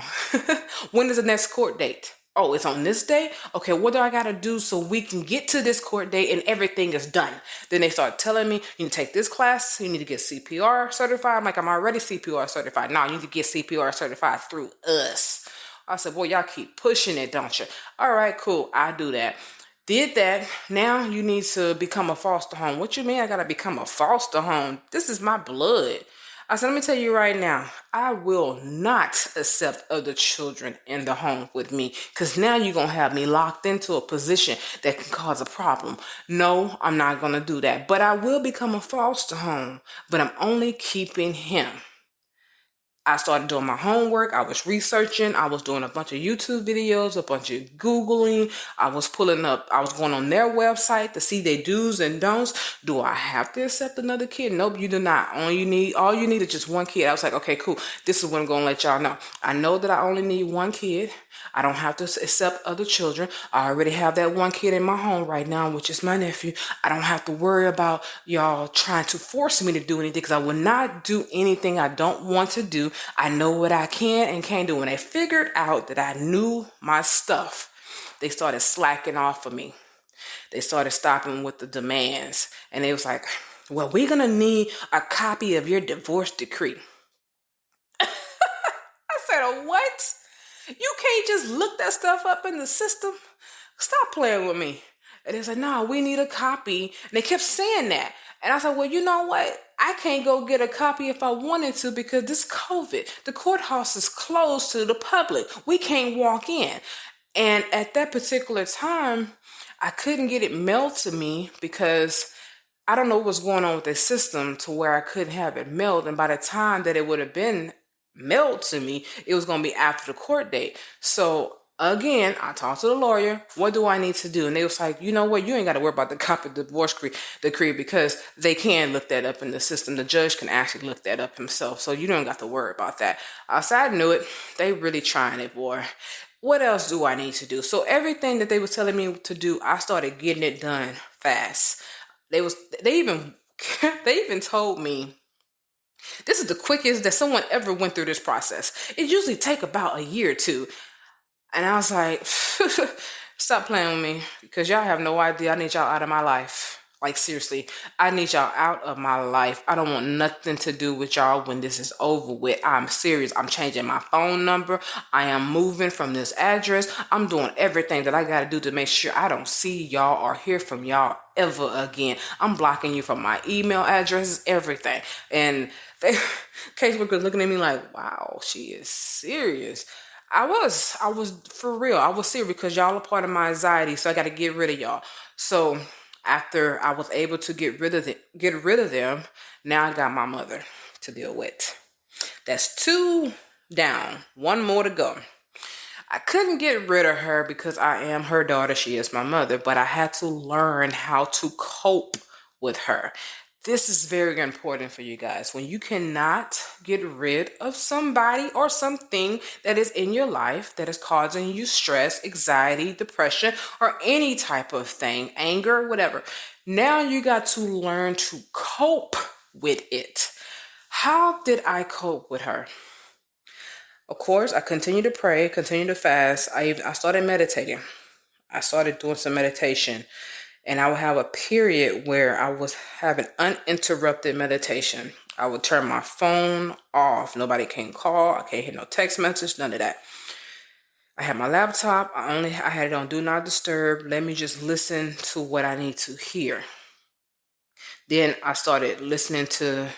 When is the next court date? Oh, it's on this day? Okay, what do I got to do so we can get to this court date and everything is done? Then they start telling me, you need to take this class, you need to get CPR certified. I'm like, I'm already CPR certified. No, you need to get CPR certified through us. I said, boy, y'all keep pushing it, don't you? All right, cool, I do that. Did that. Now you need to become a foster home. What you mean I gotta become a foster home? This is my blood. I said, let me tell you right now, I will not accept other children in the home with me because now you're going to have me locked into a position that can cause a problem. No, I'm not going to do that. But I will become a foster home, but I'm only keeping him. I started doing my homework. I was researching. I was doing a bunch of YouTube videos, a bunch of Googling. I was going on their website to see their do's and don'ts. Do I have to accept another kid? Nope, you do not. All you need is just one kid. I was like, okay, cool. This is what I'm going to let y'all know. I know that I only need one kid. I don't have to accept other children. I already have that one kid in my home right now, which is my nephew. I don't have to worry about y'all trying to force me to do anything because I will not do anything I don't want to do. I know what I can and can't do. When they figured out that I knew my stuff, they started slacking off of me. They started stopping with the demands. And they was like, well, we're going to need a copy of your divorce decree. I said, what? You can't just look that stuff up in the system? Stop playing with me. And they said, no, we need a copy. And they kept saying that. And I said, well, you know what? I can't go get a copy if I wanted to because this COVID. The courthouse is closed to the public. We can't walk in. And at that particular time, I couldn't get it mailed to me because I don't know what was going on with the system to where I couldn't have it mailed. And by the time that it would have been mailed to me, it was going to be after the court date. So again, I talked to the lawyer. What do I need to do? And they was like, you know what? You ain't got to worry about the copy of the divorce decree because they can look that up in the system. The judge can actually look that up himself. So you don't got to worry about that. So I knew it. They really trying it, boy. What else do I need to do? So everything that they was telling me to do, I started getting it done fast. They even told me this is the quickest that someone ever went through this process. It usually take about a year or two. And I was like, stop playing with me because y'all have no idea. I need y'all out of my life. Like seriously, I need y'all out of my life. I don't want nothing to do with y'all when this is over with. I'm serious. I'm changing my phone number. I am moving from this address. I'm doing everything that I got to do to make sure I don't see y'all or hear from y'all ever again. I'm blocking you from my email addresses, everything. And they, caseworkers looking at me like, wow, she is serious. I was for real. I was serious because y'all are part of my anxiety. So I got to get rid of y'all. So after I was able to get rid of them, now I got my mother to deal with. That's 2 down, 1 more to go. I couldn't get rid of her because I am her daughter. She is my mother, but I had to learn how to cope with her. This is very important for you guys. When you cannot get rid of somebody or something that is in your life that is causing you stress, anxiety, depression, or any type of thing, anger, whatever. Now you got to learn to cope with it. How did I cope with her? Of course, I continued to pray, continued to fast. I started meditating. I started doing some meditation. And I would have a period where I was having uninterrupted meditation. I would turn my phone off. Nobody can call. I can't hit no text message, none of that. I had my laptop. I had it on Do Not Disturb. Let me just listen to what I need to hear. Then I started listening to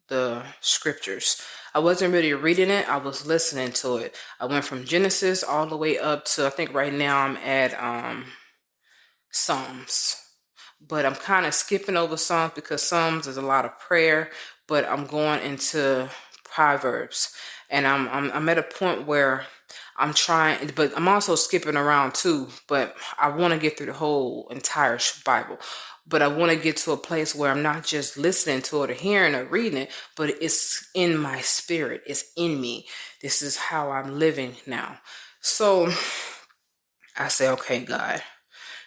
the scriptures. I wasn't really reading it, I was listening to it. I went from Genesis all the way up to, I think right now I'm at Psalms. But I'm kind of skipping over Psalms because Psalms is a lot of prayer, but I'm going into Proverbs. And I'm at a point where I'm trying, but I'm also skipping around too. But I want to get through the whole entire Bible. But I want to get to a place where I'm not just listening to it or hearing or reading it, but it's in my spirit. It's in me. This is how I'm living now. So I say, okay, God,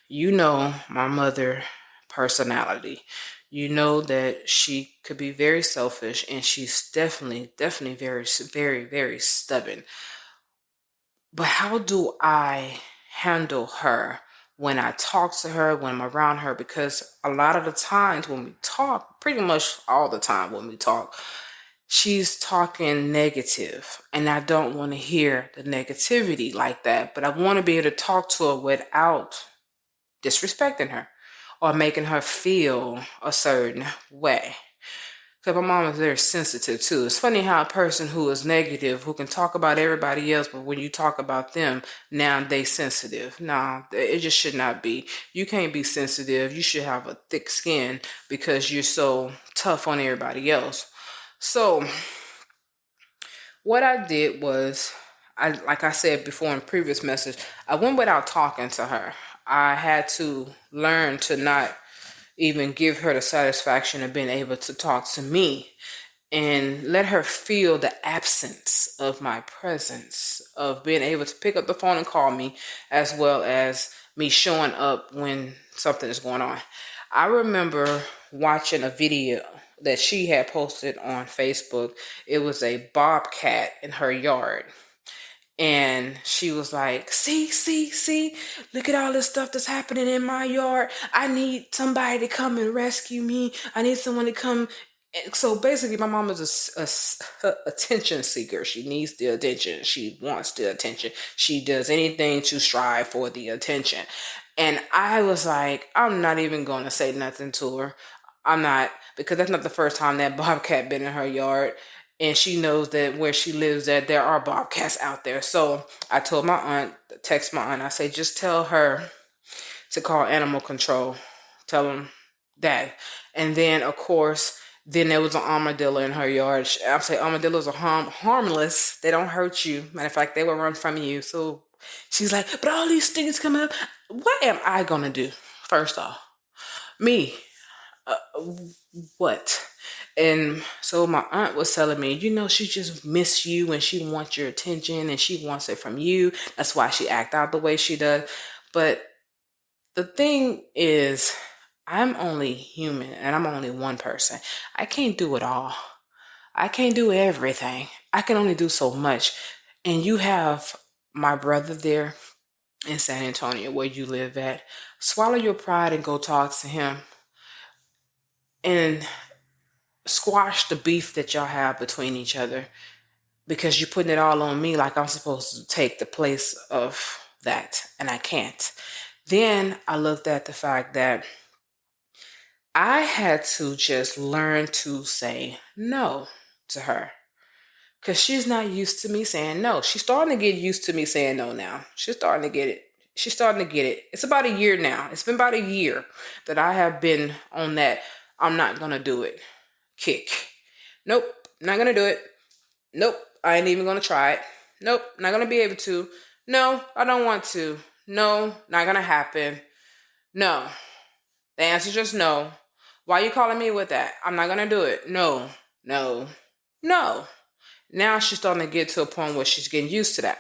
you know my mother personality. You know that she could be very selfish, and she's definitely very, very, very stubborn. But how do I handle her when I talk to her, when I'm around her? Because a lot of the times when we talk, pretty much all the time when we talk, she's talking negative, and I don't want to hear the negativity like that. But I want to be able to talk to her without disrespecting her or making her feel a certain way. Because my mom is very sensitive too. It's funny how a person who is negative, who can talk about everybody else, but when you talk about them, now they sensitive. Nah, it just should not be. You can't be sensitive. You should have a thick skin because you're so tough on everybody else. So what I did was, like I said before in previous message, I went without talking to her. I had to learn to not even give her the satisfaction of being able to talk to me and let her feel the absence of my presence, of being able to pick up the phone and call me, as well as me showing up when something is going on. I remember watching a video that she had posted on Facebook. It was a bobcat in her yard. And she was like, see, look at all this stuff that's happening in my yard. I need somebody to come and rescue me. I need someone to come. So basically, my mom is a attention seeker. She needs the attention. She wants the attention. She does anything to strive for the attention. And I was like, I'm not even going to say nothing to her. I'm not, because that's not the first time that bobcat been in her yard. And she knows that where she lives at, there are bobcats out there. So I told my aunt, text my aunt, I say, just tell her to call animal control. Tell them that. And then, of course, then there was an armadillo in her yard. I say armadillos are harmless. They don't hurt you. Matter of fact, they will run from you. So she's like, but all these things come up. What am I going to do? First off, me. What? And so my aunt was telling me, she just miss you and she wants your attention and she wants it from you. That's why she act out the way she does. But the thing is, I'm only human and I'm only one person. I can't do it all. I can't do everything. I can only do so much. And you have my brother there in San Antonio where you live at. Swallow your pride and go talk to him. And squash the beef that y'all have between each other, because you're putting it all on me like I'm supposed to take the place of that, and I can't. Then I looked at the fact that I had to just learn to say no to her, because she's not used to me saying no. She's starting to get used to me saying no now. She's starting to get it. She's starting to get it. It's about a year now. It's been about a year that I have been on that I'm not going to do it kick. Nope, not gonna do it. Nope, I ain't even gonna try it. Nope, not gonna be able to. No, I don't want to. No, not gonna happen. No. The answer's just no. Why are you calling me with that? I'm not gonna do it. No, no, no. Now she's starting to get to a point where she's getting used to that.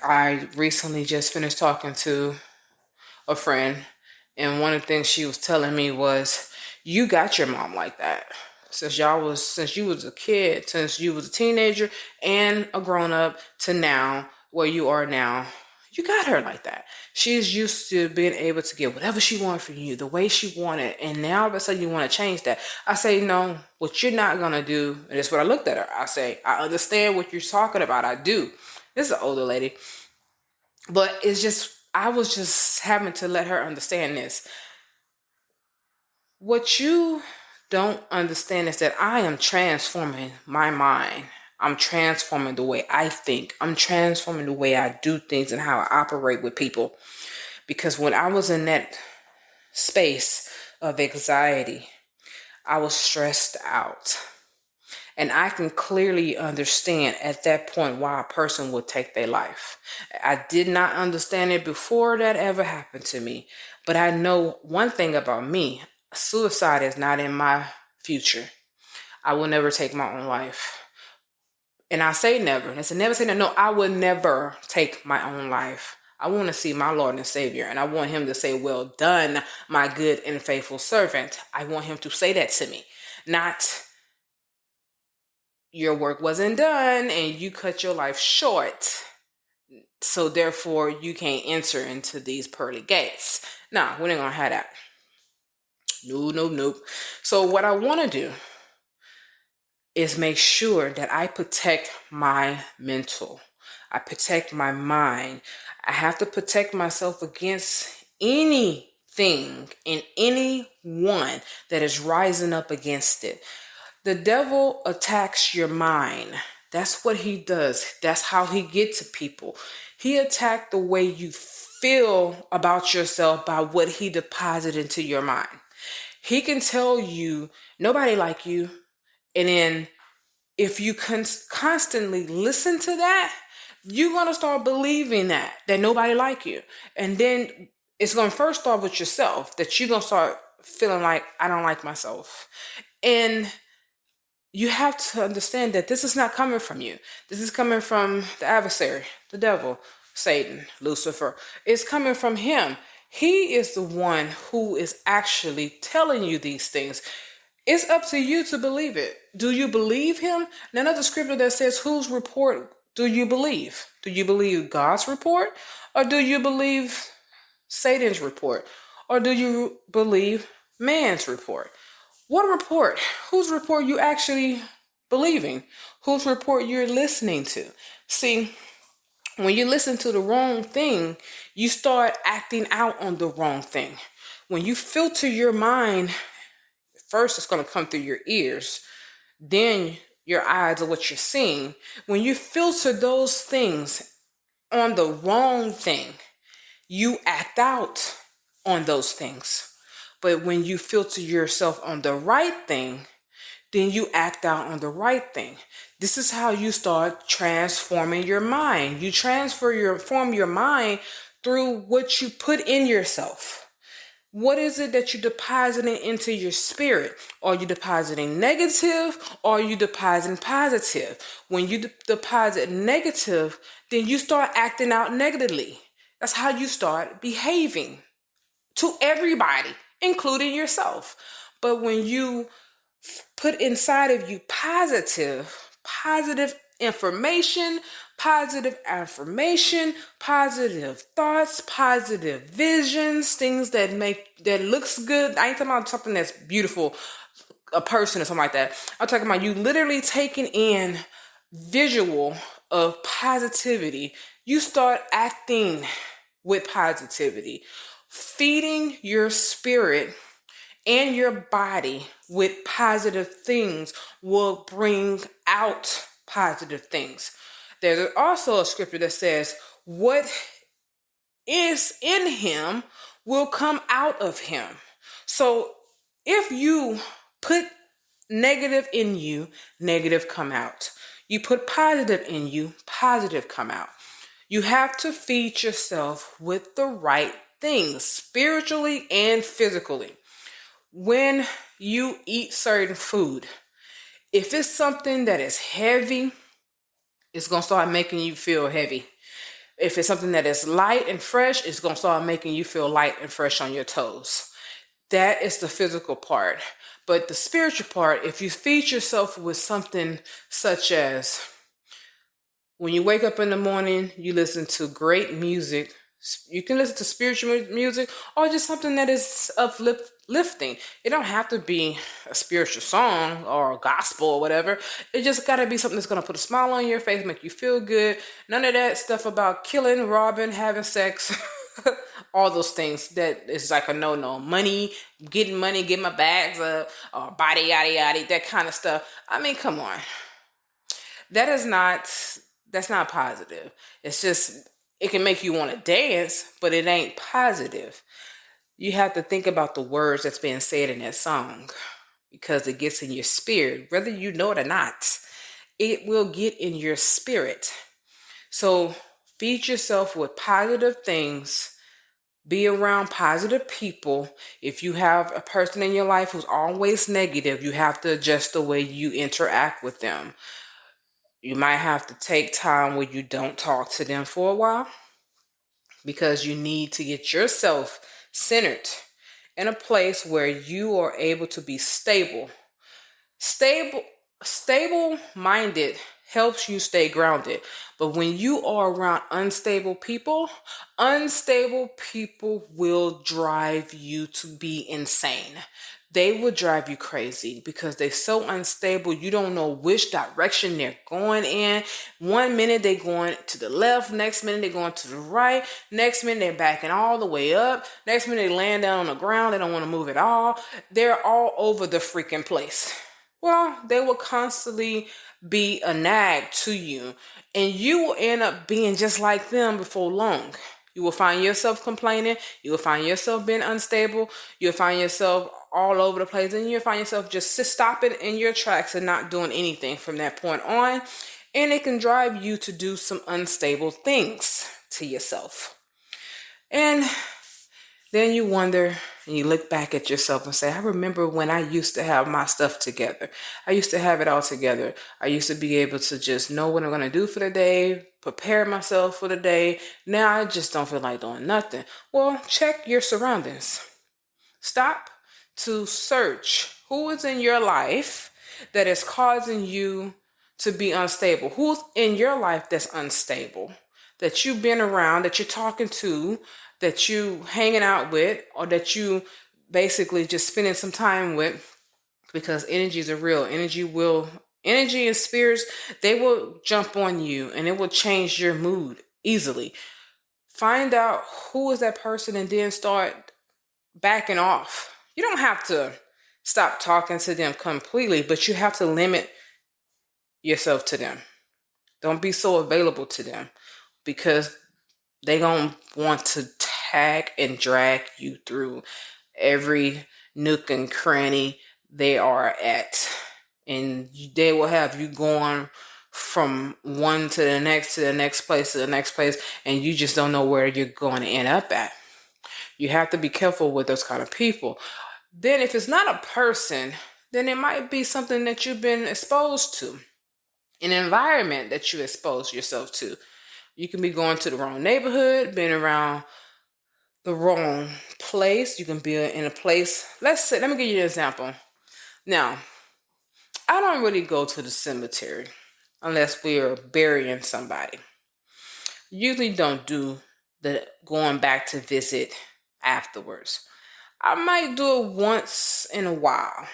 I recently just finished talking to a friend, and one of the things she was telling me was, you got your mom like that. Since you was a kid, since you was a teenager and a grown up to now, where you are now, you got her like that. She's used to being able to get whatever she wanted from you, the way she wanted, and now all of a sudden you want to change that. I say, no, what you're not gonna do, and that's what I looked at her. I say, I understand what you're talking about. I do. This is an older lady. But it's just, I was just having to let her understand this. What you don't understand is that I am transforming my mind. I'm transforming the way I think. I'm transforming the way I do things and how I operate with people. Because when I was in that space of anxiety, I was stressed out. And I can clearly understand at that point why a person would take their life. I did not understand it before that ever happened to me. But I know one thing about me: suicide is not in my future. I will never take my own life. And I say never. That's a never say no. I will never take my own life. I want to see my Lord and Savior, and I want him to say, "Well done, my good and faithful servant." I want him to say that to me, not your work wasn't done and you cut your life short, so therefore you can't enter into these pearly gates. Nah, we ain't gonna have that. Nope. So what I want to do is make sure that I protect my mental. I protect my mind. I have to protect myself against anything and anyone that is rising up against it. The devil attacks your mind. That's what he does. That's how he gets to people. He attacked the way you feel about yourself by what he deposited into your mind. He can tell you nobody like you, and then if you constantly listen to that, you're going to start believing that nobody like you. And then it's going to first start with yourself, that you're going to start feeling like, I don't like myself. And you have to understand that this is not coming from you. This is coming from the adversary, the devil, Satan, Lucifer. It's coming from him. He is the one who is actually telling you these things. It's up to you to believe it. Do you believe him? Now, another scripture that says, whose report do you believe? Do you believe God's report? Or do you believe Satan's report? Or do you believe man's report? What report? Whose report you actually believing? Whose report you're listening to? See, when you listen to the wrong thing, you start acting out on the wrong thing. When you filter your mind, first it's going to come through your ears, then your eyes are what you're seeing. When you filter those things on the wrong thing, you act out on those things. But when you filter yourself on the right thing, then you act out on the right thing. This is how you start transforming your mind. You form your mind through what you put in yourself. What is it that you're depositing into your spirit? Are you depositing negative, or are you depositing positive? When you deposit negative, then you start acting out negatively. That's how you start behaving to everybody, including yourself. But when you put inside of you positive information, positive affirmation, positive thoughts, positive visions, things that looks good. I ain't talking about something that's beautiful, a person or something like that. I'm talking about you literally taking in visual of positivity. You start acting with positivity, feeding your spirit and your body with positive things will bring out positive things. There's also a scripture that says, what is in him will come out of him. So if you put negative in you, negative come out. You put positive in you, positive come out. You have to feed yourself with the right things, spiritually and physically. When you eat certain food, if it's something that is heavy, it's going to start making you feel heavy. If it's something that is light and fresh, it's going to start making you feel light and fresh on your toes. That is the physical part. But the spiritual part, if you feed yourself with something such as, when you wake up in the morning, you listen to great music. You can listen to spiritual music or just something that is uplifting. It don't have to be a spiritual song or a gospel or whatever. It just got to be something that's going to put a smile on your face, make you feel good. None of that stuff about killing, robbing, having sex, all those things that is like a no-no. Money, getting my bags up, or body, yada, yada, that kind of stuff. I mean, come on. That's not positive. It's just, it can make you want to dance, but it ain't positive. You have to think about the words that's being said in that song, because it gets in your spirit. Whether you know it or not, it will get in your spirit. So feed yourself with positive things. Be around positive people. If you have a person in your life who's always negative, you have to adjust the way you interact with them. You might have to take time where you don't talk to them for a while, because you need to get yourself centered in a place where you are able to be stable. Stable minded helps you stay grounded. But when you are around unstable people will drive you to be insane. They will drive you crazy because they're so unstable. You don't know which direction they're going in. One minute they're going to the left, next minute they're going to the right, next minute they're backing all the way up, next minute they laying down on the ground, they don't want to move at all. They're all over the freaking place. Well, they will constantly be a nag to you, and you will end up being just like them before long. You will find yourself complaining. You will find yourself being unstable. You'll find yourself all over the place, and you'll find yourself just stopping in your tracks and not doing anything from that point on. And it can drive you to do some unstable things to yourself. And then you wonder and you look back at yourself and say, I remember when I used to have my stuff together. I used to have it all together. I used to be able to just know what I'm going to do for the day, prepare myself for the day. Now I just don't feel like doing nothing. Well, check your surroundings. Stop to search who is in your life that is causing you to be unstable. Who's in your life that's unstable, that you've been around, that you're talking to, that you hanging out with, or that you basically just spending some time with, because energies are real. Energy and spirits, they will jump on you and it will change your mood easily. Find out who is that person and then start backing off. You don't have to stop talking to them completely, but you have to limit yourself to them. Don't be so available to them, because they gonna want to tag and drag you through every nook and cranny they are at, and they will have you going from one to the next place to the next place, and you just don't know where you're going to end up at. You have to be careful with those kind of people. Then if it's not a person, then it might be something that you've been exposed to, an environment that you expose yourself to. You can be going to the wrong neighborhood, being around the wrong place. You can be in a place, let me give you an example. Now, I don't really go to the cemetery unless we are burying somebody. Usually don't do the going back to visit afterwards. I might do it once in a while,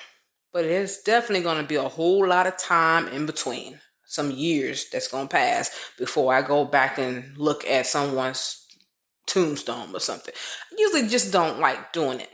but it's definitely going to be a whole lot of time in between, some years that's going to pass before I go back and look at someone's tombstone or something. I usually just don't like doing it.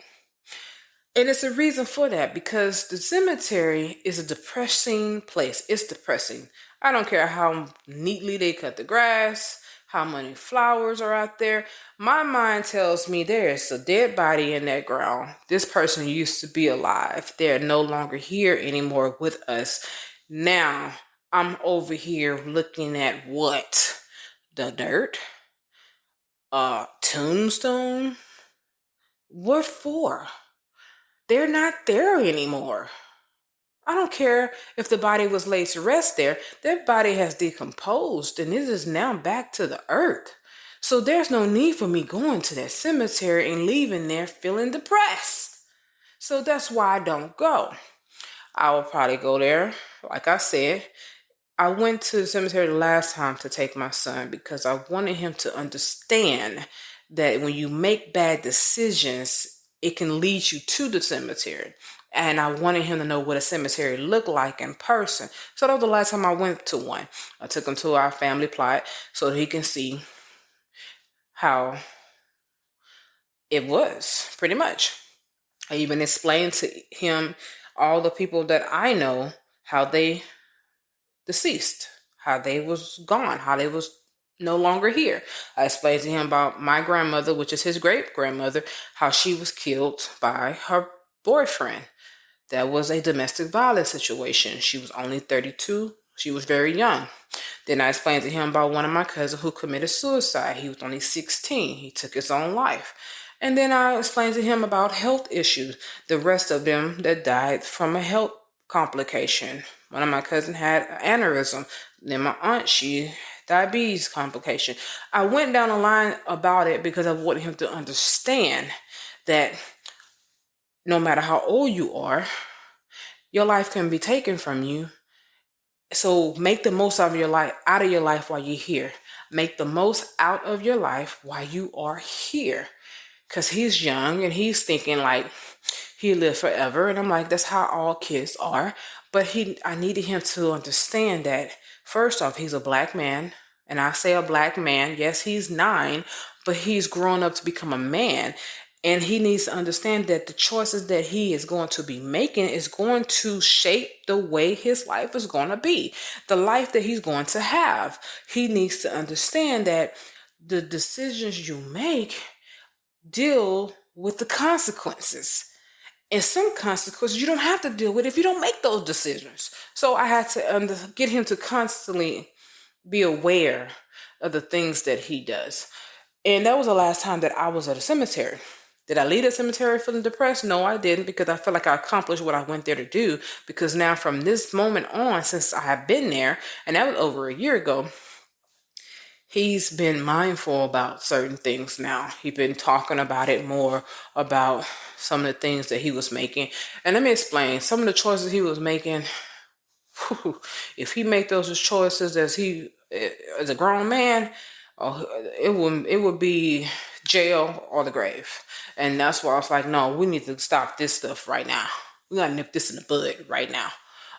And it's a reason for that, because the cemetery is a depressing place. It's depressing. I don't care how neatly they cut the grass, how many flowers are out there. My mind tells me there is a dead body in that ground. This person used to be alive. They're no longer here anymore with us. Now, I'm over here looking at what? The dirt? Tombstone? What for? They're not there anymore. I don't care if the body was laid to rest there. That body has decomposed and it is now back to the earth. So there's no need for me going to that cemetery and leaving there feeling depressed. So that's why I don't go. I will probably go there, like I said. I went to the cemetery the last time to take my son because I wanted him to understand that when you make bad decisions, it can lead you to the cemetery. And I wanted him to know what a cemetery looked like in person. So that was the last time I went to one. I took him to our family plot so that he can see how It was, pretty much. I even explained to him all the people that I know, how they deceased, how they was gone, how they was no longer here. I explained to him about my grandmother, which is his great grandmother, how she was killed by her boyfriend. That was a domestic violence situation. She was only 32. She was very young. Then I explained to him about one of my cousins who committed suicide. He was only 16. He took his own life. And then I explained to him about health issues, the rest of them that died from a health complication. One of my cousins had an aneurysm. Then my aunt, she diabetes complication. I went down the line about it because I wanted him to understand that no matter how old you are, your life can be taken from you. So make the most out of your life while you're here. Make the most out of your life while you are here. Because he's young and he's thinking like he live forever. And I'm like, that's how all kids are. But I needed him to understand that, first off, he's a black man. And I say a black man, yes, he's 9, but he's grown up to become a man. And he needs to understand that the choices that he is going to be making is going to shape the way his life is going to be, the life that he's going to have. He needs to understand that the decisions you make deal with the consequences. And some consequences you don't have to deal with if you don't make those decisions. So I had to get him to constantly be aware of the things that he does. And that was the last time that I was at a cemetery. Did I leave the cemetery feeling depressed? No, I didn't, because I felt like I accomplished what I went there to do. Because now from this moment on, since I have been there, and that was over a year ago, he's been mindful about certain things now. He's been talking about it more, about some of the things that he was making. And let me explain. Some of the choices he was making, if he make those choices as a grown man, it would be jail or the grave. And that's why I was like, no, we need to stop this stuff right now. We gotta nip this in the bud right now.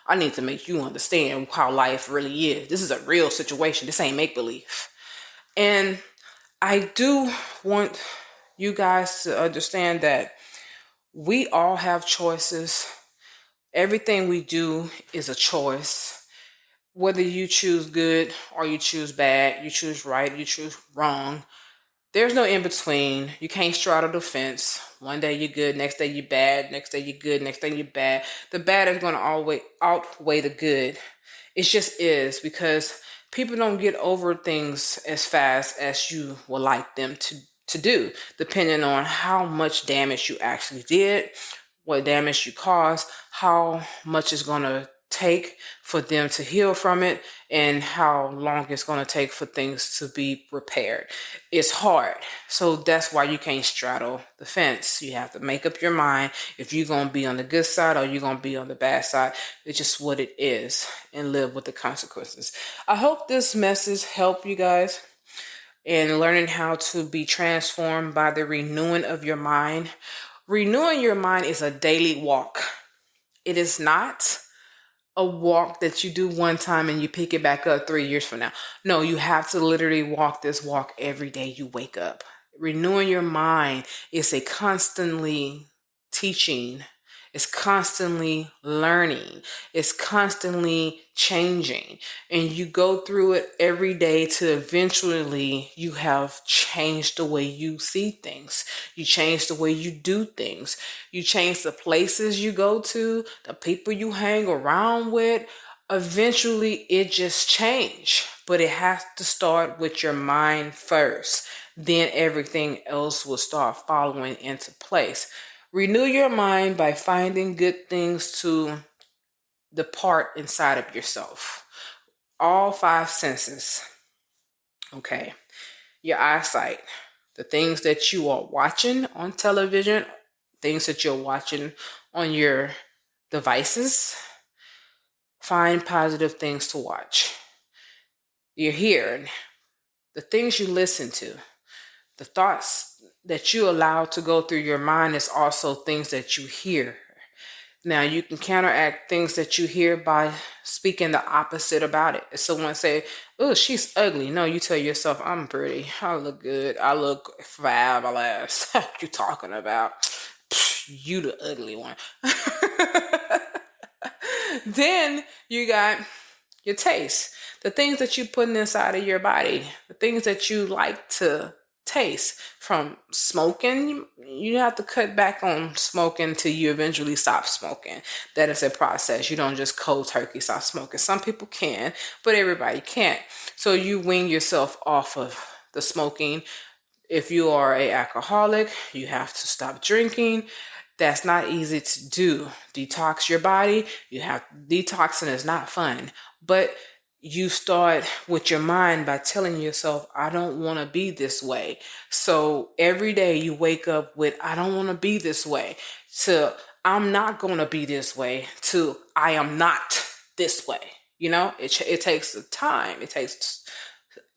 I need to make you understand how life really is. This is a real situation. This ain't make believe. And I do want you guys to understand that we all have choices. Everything we do is a choice. Whether you choose good or you choose bad, you choose right, you choose wrong, there's no in between. You can't straddle the fence. One day you're good, next day you're bad, next day you're good, next day you're bad. The bad is going to always outweigh the good. It just is, because people don't get over things as fast as you would like them to do, depending on how much damage you actually did, what damage you caused, how much it's going to take for them to heal from it, and how long it's going to take for things to be repaired. It's hard. So that's why you can't straddle the fence. You have to make up your mind if you're going to be on the good side or you're going to be on the bad side. It's just what it is, and live with the consequences. I hope this message helped you guys in learning how to be transformed by the renewing of your mind. Renewing your mind is a daily walk. It is not a walk that you do one time and you pick it back up 3 years from now. No, you have to literally walk this walk every day you wake up. Renewing your mind is a constantly teaching. It's constantly learning. It's constantly changing. And you go through it every day to eventually you have changed the way you see things. You change the way you do things. You change the places you go to, the people you hang around with. Eventually it just change. But it has to start with your mind first. Then everything else will start following into place. Renew your mind by finding good things to depart inside of yourself. All 5 senses. Okay. Your eyesight. The things that you are watching on television, things that you're watching on your devices. Find positive things to watch. Your hearing. The things you listen to. The thoughts that you allow to go through your mind is also things that you hear. Now you can counteract things that you hear by speaking the opposite about it. If someone say, "Oh, she's ugly," no, you tell yourself, "I'm pretty. I look good. I look fabulous." What you talking about? You the ugly one. Then you got your taste, the things that you put inside of your body, the things that you like to taste. From smoking, you have to cut back on smoking till you eventually stop smoking. That is a process. You don't just cold turkey stop smoking. Some people can, but everybody can't. So you wean yourself off of the smoking. If you are an alcoholic, you have to stop drinking. That's not easy to do. Detox your body. Detoxing is not fun, but you start with your mind by telling yourself, "I don't want to be this way." So every day you wake up with, "I don't want to be this way," to "I'm not going to be this way," to "I am not this way." It takes time, it takes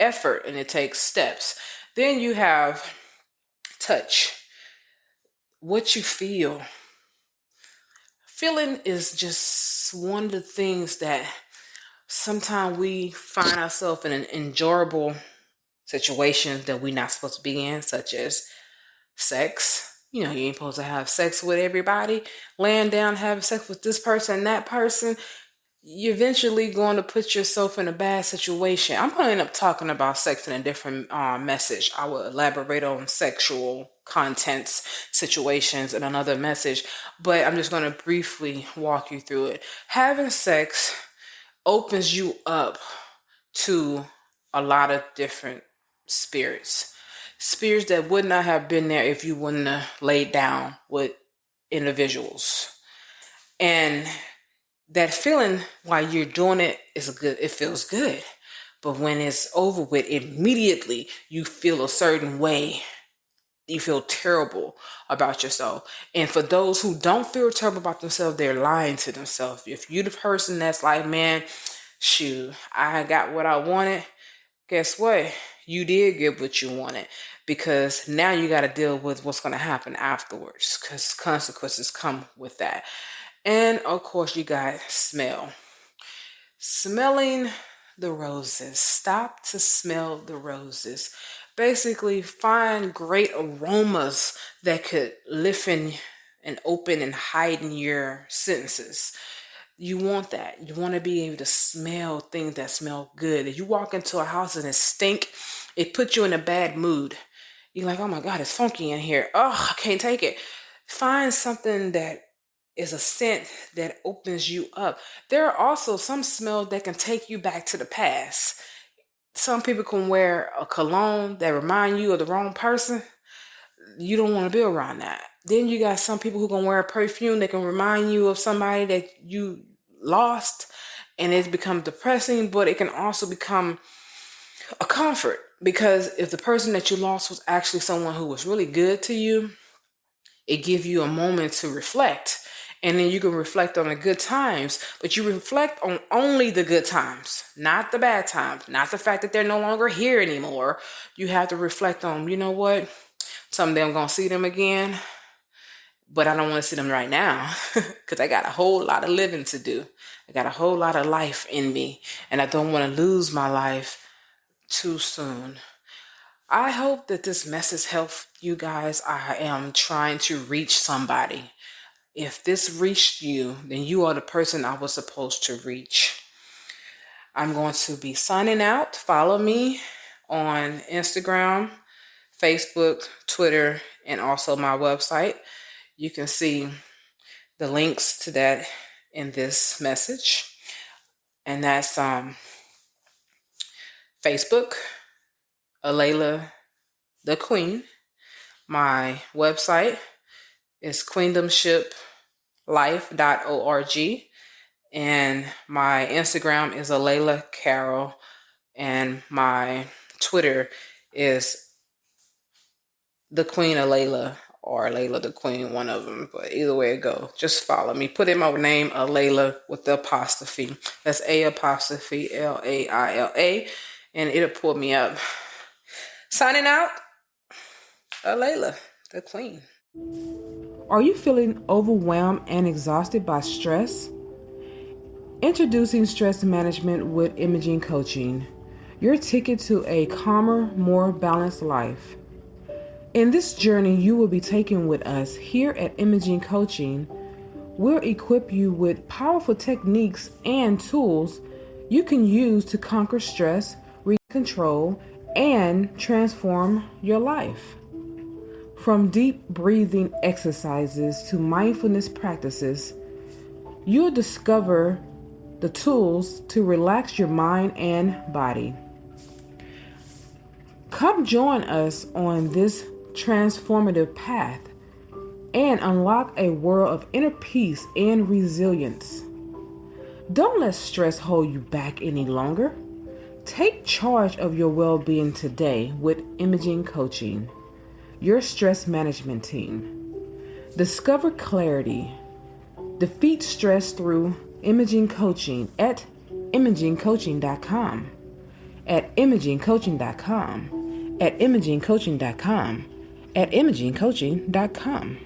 effort, and it takes steps. Then you have touch. What you feel. Feeling is just one of the things that sometimes we find ourselves in an enjoyable situation that we're not supposed to be in, such as sex. You ain't supposed to have sex with everybody. Laying down, having sex with this person, that person. You're eventually going to put yourself in a bad situation. I'm going to end up talking about sex in a different message. I will elaborate on sexual contents, situations in another message, but I'm just going to briefly walk you through it. Having sex opens you up to a lot of different spirits that would not have been there if you wouldn't have laid down with individuals. And that feeling while you're doing it is good. It feels good. But when it's over with, immediately you feel a certain way. You feel terrible about yourself. And for those who don't feel terrible about themselves, they're lying to themselves. If you're the person that's like, "Man, shoot, I got what I wanted," guess what? You did get what you wanted, because now you got to deal with what's going to happen afterwards, because consequences come with that. And of course, you got smell. Smelling the roses. Stop to smell the roses. Basically, find great aromas that could lift and open and heighten your senses. You want that. You want to be able to smell things that smell good. If you walk into a house and it stink, it puts you in a bad mood. You're like, "Oh my God, it's funky in here. Oh, I can't take it." Find something that is a scent that opens you up. There are also some smells that can take you back to the past. Some people can wear a cologne that remind you of the wrong person. You don't want to be around that. Then you got some people who can wear a perfume that can remind you of somebody that you lost, and it's become depressing, but it can also become a comfort, because if the person that you lost was actually someone who was really good to you, it gives you a moment to reflect. And then you can reflect on the good times, but you reflect on only the good times, not the bad times, not the fact that they're no longer here anymore. You have to reflect on, you know what? Someday I'm going to see them again, but I don't want to see them right now, because I got a whole lot of living to do. I got a whole lot of life in me, and I don't want to lose my life too soon. I hope that this message helped you guys. I am trying to reach somebody. If this reached you, then you are the person I was supposed to reach. I'm going to be signing out. Follow me on Instagram, Facebook, Twitter, and also my website. You can see the links to that in this message. And that's Facebook, Alayla the Queen. My website is queendomshiplife.org. And my Instagram is Alayla Carol. And my Twitter is the Queen Alayla, or Layla the Queen, one of them. But either way it go, just follow me. Put in my name, Alayla, with the apostrophe. That's A''Laila. And it'll pull me up. Signing out, Alayla the Queen. Are you feeling overwhelmed and exhausted by stress? Introducing Stress Management with Imaging Coaching, your ticket to a calmer, more balanced life. In this journey you will be taking with us here at Imaging Coaching, we'll equip you with powerful techniques and tools you can use to conquer stress, regain control, and transform your life. From deep breathing exercises to mindfulness practices, you'll discover the tools to relax your mind and body. Come join us on this transformative path and unlock a world of inner peace and resilience. Don't let stress hold you back any longer. Take charge of your well-being today with Imaging Coaching, your stress management team. Discover clarity. Defeat stress through Imaging Coaching at imagingcoaching.com, at imagingcoaching.com, at imagingcoaching.com, at imagingcoaching.com.